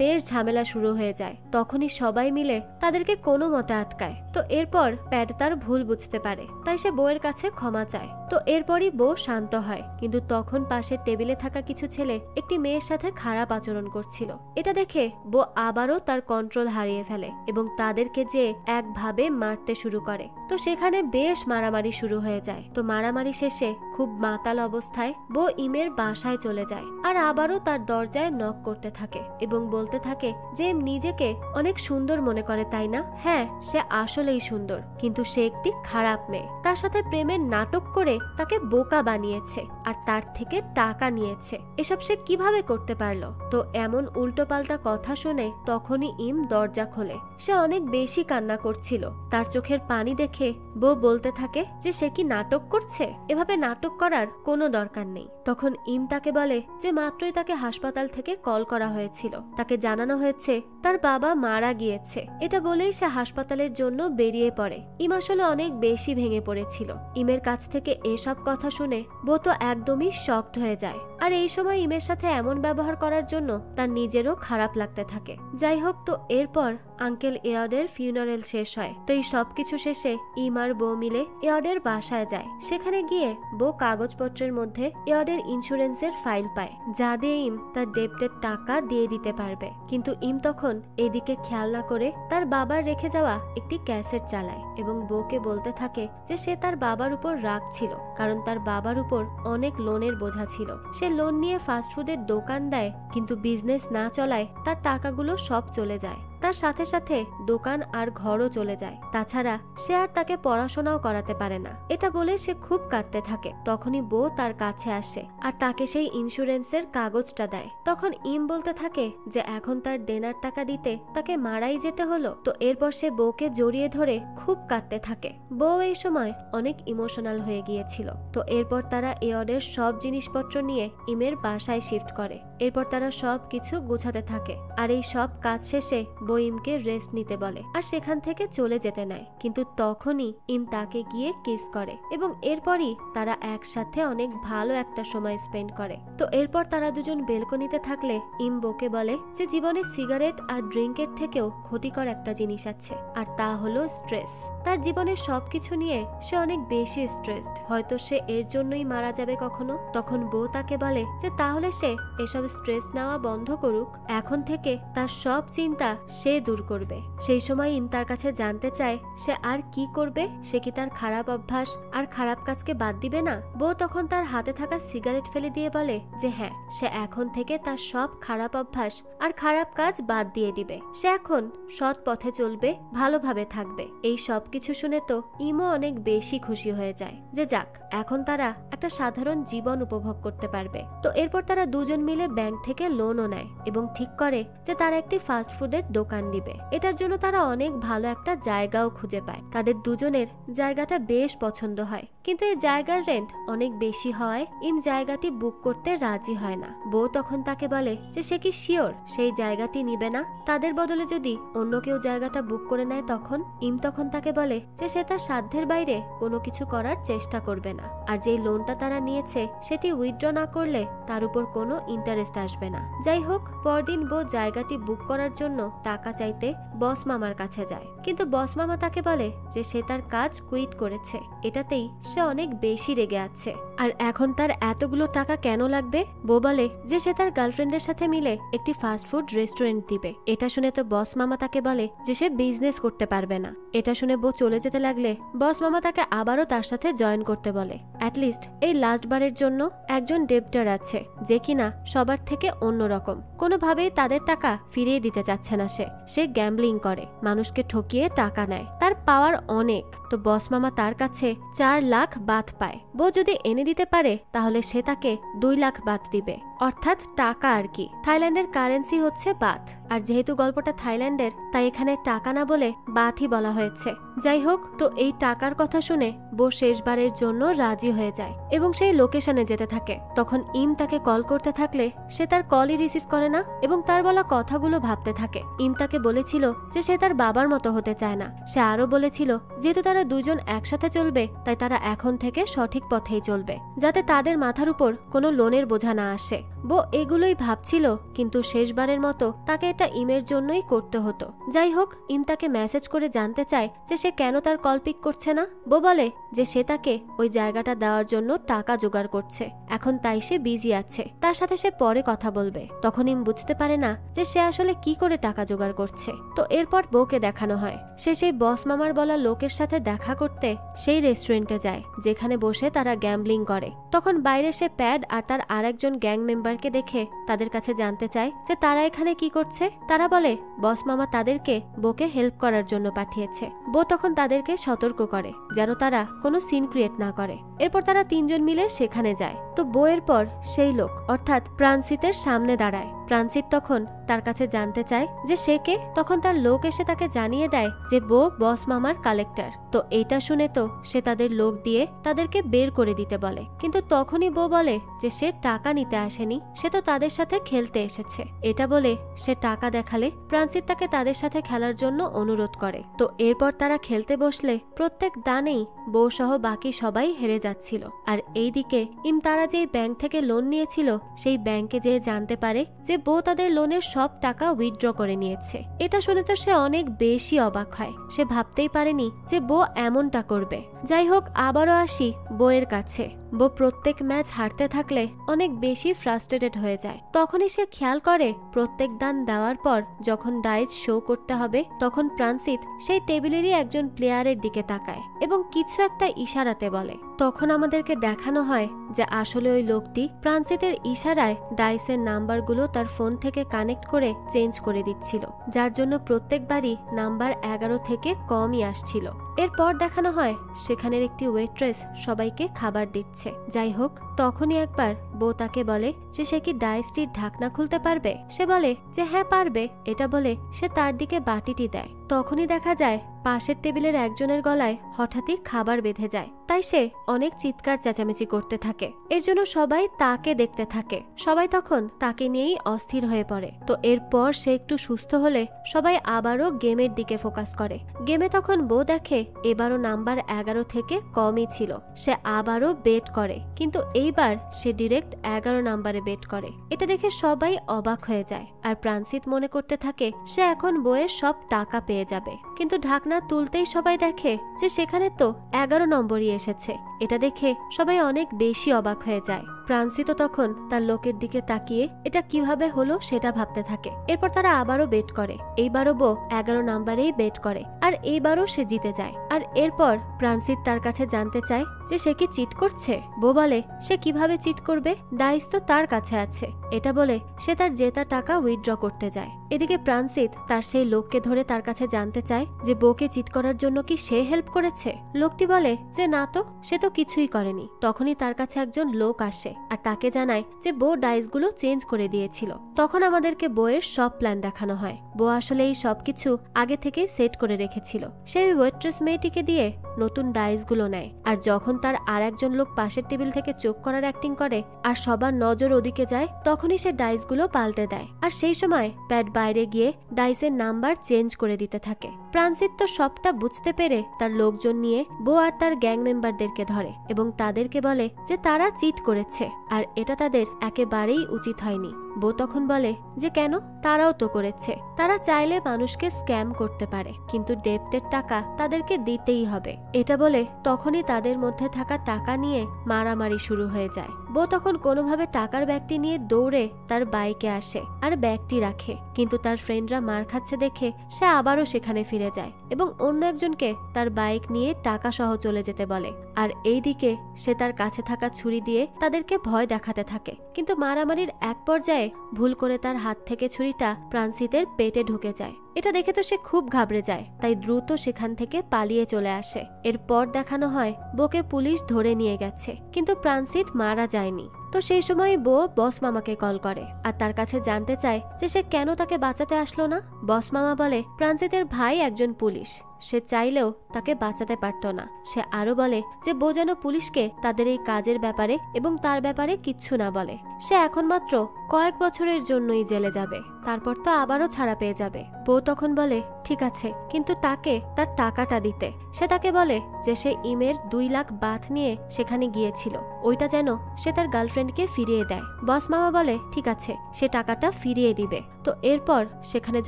বেশ ঝামেলা শুরু হয়ে যায়। তখনই সবাই মিলে তাদেরকে কোনো মতে আটকায়। তো এরপর প্যাড তার ভুল বুঝতে পারে, তাই সে বউয়ের কাছে ক্ষমা চায়। তো এরপরই বউ শান্ত হয়, কিন্তু তখন পাশের টেবিলে থাকা কিছু ছেলে একটি মেয়ের সাথে খারাপ আচরণ করছিল। এটা দেখে বউ আবারও তার কন্ট্রোল হারিয়ে ফেলে এবং তাদেরকে যে একভাবে মারতে শুরু করে। তো সেখানে বেশ মারামারি শুরু হয়ে যায়। তো মারামারি শেষে খুব মাতাল অবস্থায় বউ ইমের বাসায় চলে যায় আর আবারও তার দরজায় নক করতে থাকে এবং বলতে থাকে যে নিজেকে অনেক সুন্দর মনে করে, তাই না? হ্যাঁ, সে আসলেই সুন্দর, কিন্তু সে একটি খারাপ মেয়ে। তার সাথে প্রেমের নাটক করে তাকে বোকা বানিয়েছে আর তার থেকে টাকা নিয়েছে। এসব সে কিভাবে করতে পারলো? তো এমন উল্টোপাল্টা কথা শুনে তখনই ইম দরজা খোলে। সে অনেক বেশি কান্না করছিল। তার চোখের পানি দেখে বউ বলতে থাকে যে সে কি নাটক করছে, এভাবে নাটক করার কোনো দরকার নেই। তখন ইম তাকে বলে যে মাত্রই তাকে হাসপাতাল থেকে কল করা হয়েছিল, তাকে জানানো হয়েছে তার বাবা মারা গিয়েছে। এটা বলেই সে হাসপাতালের জন্য বেরিয়ে পড়ে। ইম আসলে অনেক বেশি ভেঙে পড়েছিল। ইমের কাছ থেকে এসব কথা শুনে বউ তো একদমই শকড হয়ে যায়। আর এই সময় ইমের সাথে এমন ব্যবহার করার জন্য তার নিজেরও খারাপ লাগতে থাকে। যাই হোক, তো এরপর আঙ্কেল এয়ডের ফিউনারেল শেষ হয়। তো এই সবকিছু শেষে ইম আর বউ মিলে এয়ডের বাসায় যায়। সেখানে গিয়ে বউ কাগজপত্রের মধ্যে এয়ডের ইন্স্যুরেন্সের ফাইল পায়, যা দিয়ে ইম তার ডেপ্টের টাকা দিয়ে দিতে পারবে। কিন্তু ইম তখন এদিকে খেয়াল না করে তার বাবার রেখে যাওয়া একটি ক্যাসেট চালায় এবং বউকে বলতে থাকে যে সে তার বাবার উপর রাগ ছিল, কারণ তার বাবার উপর অনেক লোনের বোঝা ছিল। সে লোন নিয়ে ফাস্টফুডের দোকান দেয়, কিন্তু বিজনেস না চলায় তার টাকাগুলো সব চলে যায়। তার সাথে সাথে দোকান আর ঘরও চলে যায়। তাছাড়া সে আর তাকে পড়াশোনাও করাতে পারে না। এটা বলে সে খুব কাঁদতে থাকে। তখনই বউ তার কাছে আসে আর তাকে সেই ইন্স্যুরেন্সের কাগজটা দেয়। তখন ইম বলতে থাকে যে এখন তার দেনার টাকা দিতে তাকে মারাই যেতে হলো। তো এরপর সে বউকে জড়িয়ে ধরে খুব কাঁদতে থাকে। বউ এই সময় অনেক ইমোশনাল হয়ে গিয়েছিল। তো এরপর তারা এয়ডের সব জিনিসপত্র নিয়ে ইমের বাসায় শিফট করে। এরপর তারা সব কিছু গোছাতে থাকে আর এই সব কাজ শেষে বউ ইমকে রেস্ট নিতে বলে আর সেখান থেকে চলে যেতে নেয়। কিন্তু তখনই ইম তাকে গিয়ে কিস করে এবং এরপরই তারা একসাথে অনেক ভালো একটা সময় স্পেন্ড করে। তো এরপর তারা দুজন বেলকনিতে থাকলে ইম বউকে বলে যে জীবনে সিগারেট আর ড্রিঙ্কের থেকেও ক্ষতিকর একটা জিনিস আছে, আর তা হলো স্ট্রেস। তার জীবনের সবকিছু নিয়ে সে অনেক বেশি স্ট্রেসড, হয়তো সে এর জন্যই মারা যাবে কখনো। তখন বউ তাকে বলে যে তাহলে সে এসব স্ট্রেস নেওয়া বন্ধ করুক, এখন থেকে তার সব চিন্তা সে দূর করবে। সেই সময় ইম তার কাছে জানতে চায় সে আর কি করবে, সে কি তার খারাপ অভ্যাস আর খারাপ কাজকে বাদ দিবে না। বউ তখন তার হাতে থাকা সিগারেট ফেলে দিয়ে বলে যে হ্যাঁ, সে এখন থেকে তার সব খারাপ অভ্যাস আর খারাপ কাজ বাদ দিয়ে দিবে, সে এখন সৎ পথে চলবে, ভালোভাবে থাকবে। এই সব কিছু শুনে তো ইমও অনেক বেশি খুশি হয়ে যায় যে যাক, এখন তারা একটা সাধারণ জীবন উপভোগ করতে পারবে। তো এরপর তারা দুজন মিলে ব্যাংক থেকে লোনও নেয় এবং ঠিক করে যে তারা একটি ফাস্ট ফুডের দোকান দিবে। এটার জন্য তারা অনেক ভালো একটা জায়গাও খুঁজে পায়। তাদের দুজনের জায়গাটা বেশ পছন্দ হয়, কিন্তু এই জায়গার রেন্ট অনেক বেশি হওয়ায় ইম জায়গাটি বুক করতে রাজি হয় না। বউ তখন তাকে বলে যে সে কি শিওর সেই জায়গাটি নিবে না, তাদের বদলে যদি অন্য কেউ জায়গাটা বুক করে নেয় তখন। ইম তখন তাকে বলে যে সে তার সাধ্যের বাইরে কোনো কিছু করার চেষ্টা করবে না, আর যেই লোনটা তারা নিয়েছে সেটি উইথড্র না করলে তার উপর কোনো ইন্টারেস্ট আসবে না। যাই হোক, পরদিন বউ জায়গাটি বুক করার জন্য টাকা চাইতে বস মামার কাছে যায়, কিন্তু বস মামা তাকে বলে যে সে তার কাজ কুইট করেছে। এটাতেই সে অনেক বেশি রেগে আছে, আর এখন তার এতগুলো টাকা কেন লাগবে। বউ বলে যে সে তার গার্লফ্রেন্ডের সাথে মিলে একটি ফাস্টফুড রেস্টুরেন্ট দিবে। এটা শুনে তো বস মামা তাকে বলে যে সে বিজনেস করতে পারবে না। এটা শুনে বউ চলে যেতে লাগলে বস মামা তাকে আবারও তার সাথে জয়েন করতে বলে। অ্যাটলিস্ট এই লাস্ট বারের জন্য একজন ডেপ্টার আছে যে কিনা সবার থেকে অন্যরকম, কোনোভাবেই তাদের টাকা ফিরিয়ে দিতে চাচ্ছে না। সে গ্যাম্বলিং করে, মানুষকে ঠকিয়ে টাকা নেয়, তার পাওয়ার অনেক। তো বস মামা তার কাছে 4 লাখ বাত পায়। বউ যদি এনে দিতে পারে তাহলে সে তাকে 2 লাখ বাত দিবে, অর্থাৎ টাকা আর কি। থাইল্যান্ডের কারেন্সি হচ্ছে বাত, আর যেহেতু গল্পটা থাইল্যান্ডের তাই এখানে টাকা না বলে বাতই বলা হয়েছে। যাই হোক, তো এই টাকার কথা শুনে বউ শেষবারের জন্য রাজি হয়ে যায় এবং সেই লোকেশনে যেতে থাকে। তখন ইম তাকে কল করতে থাকলে সে তার কলই রিসিভ করে না এবং তার বলা কথাগুলো ভাবতে থাকে। ইম তাকে বলেছিল যে সে তার বাবার মতো হতে চায় না। সে আরো বলেছিল যেহেতু তারা দুজন একসাথে চলবে তাই তারা এখন থেকে সঠিক পথেই চলবে, যাতে তাদের মাথার উপর কোনো লোনের বোঝা না আসে। বউ এগুলোই ভাবছিল, কিন্তু শেষবারের মতো তাকে এটা ইমের জন্যই করতে হতো। যাই হোক, ইম তাকে মেসেজ করে জানতে চায় যে সে কেন তার কল পিক করছে না। বউ বলে যে সে তাকে ওই জায়গাটা দেওয়ার জন্য টাকা জোগাড় করছে, এখন তাই সে বিজি আছে, তার সাথে সে পরে কথা বলবে। তখন ইম বুঝতে পারে না যে সে আসলে কি করে টাকা জোগাড় করছে। তো এরপর বউকে দেখানো হয় সে সেই বস মামার বলা লোকের সাথে দেখা করতে সেই রেস্টুরেন্টে যায় যেখানে বসে তারা গ্যাম্বলিং করে। তখন বাইরে সে প্যাড আর তার আরেকজন গ্যাং মেম্বারকে দেখে তাদের কাছে জানতে চায় যে তারা এখানে কি করছে। তারা বলে বস মামা তাদেরকে বউকে হেল্প করার জন্য পাঠিয়েছে। বউ তখন তাদেরকে সতর্ক করে যেন তারা কোনো সিন ক্রিয়েট না করে। এরপর তারা 3 জন মিলে সেখানে যায়। তো বউয়ের পর সেই লোক অর্থাৎ প্রান্সিতের সামনে দাঁড়ায়। প্রান্সিত তখন তার কাছে জানতে চায় যে সে কে। তখন তার লোক এসে তাকে জানিয়ে দেয় যে বউ বস মামার কালেক্টর। তো এইটা শুনে তো সে তাদের লোক দিয়ে তাদেরকে বের করে দিতে বলে, কিন্তু তখনই বউ বলে যে সে টাকা নিতে আসেনি, সে তো তাদের সাথে খেলতে এসেছে। এটা বলে সে টাকা দেখালে প্রান্সিত তাকে তাদের সাথে খেলার জন্য অনুরোধ করে। তো এরপর তারা খেলতে বসলে প্রত্যেক দানেই বউ সহ বাকি সবাই হেরে যাচ্ছিল। আর এইদিকে ইম তারা যেই ব্যাংক থেকে লোন নিয়েছিল সেই ব্যাংকে যেয়ে জানতে পারে যে বউ তাদের লোনের সব টাকা উইথড্র করে নিয়েছে। এটা শুনে তো সে অনেক বেশি অবাক হয়, সে ভাবতেই পারেনি যে বউ এমনটা করবে। যাই হোক, আবারও আসি বউয়ের কাছে। বউ প্রত্যেক ম্যাচ হারতে থাকলে অনেক বেশি ফ্রাস্ট্রেটেড হয়ে যায়। তখনই সে খেয়াল করে প্রত্যেক দান দেওয়ার পর যখন ডাইস শো করতে হবে তখন প্রান্সিত সেই টেবিলেরই একজন প্লেয়ারের দিকে তাকায় এবং কিছু একটা ইশারাতে বলে। তখন আমাদেরকে দেখানো হয় যে আসলে ওই লোকটি প্রান্সিতের ইশারায় ডাইসের নাম্বারগুলো তার ফোন থেকে কানেক্ট করে চেঞ্জ করে দিচ্ছিল, যার জন্য প্রত্যেকবারই নাম্বার 11 থেকে কমই আসছিল। এরপর দেখানো হয় সেখানের একটি ওয়েট্রেস সবাইকে খাবার দিচ্ছে। যাই হোক, তখনই একবার বউ তাকে বলে যে সে কি ডাইসটির ঢাকনা খুলতে পারবে। সে বলে যে হ্যাঁ পারবে। এটা বলে সে তার দিকে বাটিটি দেয়। তখনই দেখা যায় পাশের টেবিলের একজনের গলায় হঠাৎই খাবার বেঁধে যায়, তাই সে অনেক চিৎকার চেঁচামেচি করতে থাকে। এর জন্য সবাই তাকে দেখতে থাকে। সবাই তখন তাকে নিয়েই অস্থির হয়ে পড়ে। তো এরপর সে একটু সুস্থ হলে সবাই আবারও গেমের দিকে ফোকাস করে। গেমে তখন বউ দেখে এবারও নাম্বার 11 থেকে কমই ছিল। সে আবারও বেট করে, কিন্তু এইবার সে ডিরেক্ট 11 নাম্বারে বেট করে। এটা দেখে সবাই অবাক হয়ে যায়। আর প্রান্সিত মনে করতে থাকে সে এখন বউয়ের সব টাকা পেয়ে যাবে, কিন্তু ঢাকনা টাকাটা তুলতেই সবাই দেখে যে সেখানে তো 11 নম্বরই এসেছে। এটা দেখে সবাই অনেক বেশি অবাক হয়ে যায়। প্রান্সি তো তখন তার লোকের দিকে তাকিয়ে এটা কিভাবে হলো সেটা ভাবতে থাকে। এরপর তারা আবারও বেট করে। এইবারও বো 11 নাম্বারেই বেট করে আর এইবারও সে জিতে যায়। আর এরপর প্রান্সিত তার কাছে জানতে চায় যে সে কি চিট করছে। বো বলে সে কিভাবে চিট করবে, ডাইস তো তার কাছে আছে। এটা বলে সে তার জেতা টাকা উইথড্র করতে যায়। এদিকে প্রান্সিত তার সেই লোককে ধরে তার কাছে জানতে চায় যে বোকে চিট করার জন্য কি সে হেল্প করেছে। লোকটি বলে যে না তো, সে তো কিছুই করেনি। তখনই তার কাছে একজন লোক আসে আর তাকে জানায় যে বো ডাইসগুলো চেঞ্জ করে দিয়েছিল। তখন আমাদেরকে বইয়ের সব প্ল্যান দেখানো হয়। বো আসলে এই সবকিছু আগে থেকে সেট করে রেখেছিল। সেই ওয়েট্রেস মেয়েটিকে দিয়ে নতুন ডাইসগুলো নেয় আর যখন তার আর একজন লোক পাশের টেবিল থেকে চোখ করার অ্যাক্টিং করে আর সবার নজর ওদিকে যায়, তখনই সে ডাইসগুলো পাল্টে দেয়। আর সেই সময় প্যাড বাইরে গিয়ে ডাইসের নাম্বার চেঞ্জ করে দিতে থাকে। প্রান্সিত তো সবটা বুঝতে পেরে তার লোকজন নিয়ে বো আর তার গ্যাং মেম্বারদেরকে ধরে এবং তাদেরকে বলে যে তারা চিট করেছে আর এটা তাদের একেবারেই উচিত হয়নি। বো তখন বলে যে কেন, তারাও তো করেছে। তারা চাইলে মানুষকে স্ক্যাম করতে পারে, কিন্তু ডেপ্টের টাকা তাদেরকে দিতেই হবে। এটা বলে তখনই তাদের মধ্যে থাকা টাকা নিয়ে মারামারি শুরু হয়ে যায়। বো তখন কোনোভাবে টাকার ব্যাগটি নিয়ে দৌড়ে তার বাইকে আসে আর ব্যাগটি রাখে, কিন্তু তার ফ্রেন্ডরা মার খাচ্ছে দেখে সে আবারও সেখানে ফিরে যায় এবং অন্য একজনকে তার বাইক নিয়ে টাকা সহ চলে যেতে বলে। আর এইদিকে সে তার কাছে থাকা ছুরি দিয়ে তাদেরকে ভয় দেখাতে থাকে, কিন্তু মারামারির এক পর্যায়ে ভুল করে তার হাত থেকে ছুরিটা প্রান্সিতের পেটে ঢুকে যায়। এটা দেখে তো সে খুব ঘাবড়ে যায়, তাই দ্রুত সেখান থেকে পালিয়ে চলে আসে। এরপর দেখানো হয় বোকে পুলিশ ধরে নিয়ে গেছে, কিন্তু প্রান্সিত মারা যায়নি। তো সেই সময় বো বস মামাকে কল করে আর তার কাছে জানতে চায় যে সে কেন তাকে বাঁচাতে আসলো না। বস মামা বলে প্রান্সিতের ভাই একজন পুলিশ, সে চাইলেও তাকে বাঁচাতে পারত না। সে আরো বলে যে বো যেন পুলিশকে তাদের এই কাজের ব্যাপারে এবং তার ব্যাপারে কিচ্ছু না বলে। সে এখন মাত্র কয়েক বছরের জন্যই জেলে যাবে, তারপর তো আবারও ছাড়া পেয়ে যাবে। বো তখন বলে ঠিক আছে, কিন্তু তাকে তার টাকাটা দিতে। সে তাকে বলে যে সে ইমের 2 লাখ বাথ নিয়ে সেখানে গিয়েছিল, ওইটা যেন সে তার গার্লফ্রেন্ডকে ফিরিয়ে দেয়। বস মামা বলে ঠিক আছে, সে টাকাটা ফিরিয়ে দিবে। তো এরপর সেখানে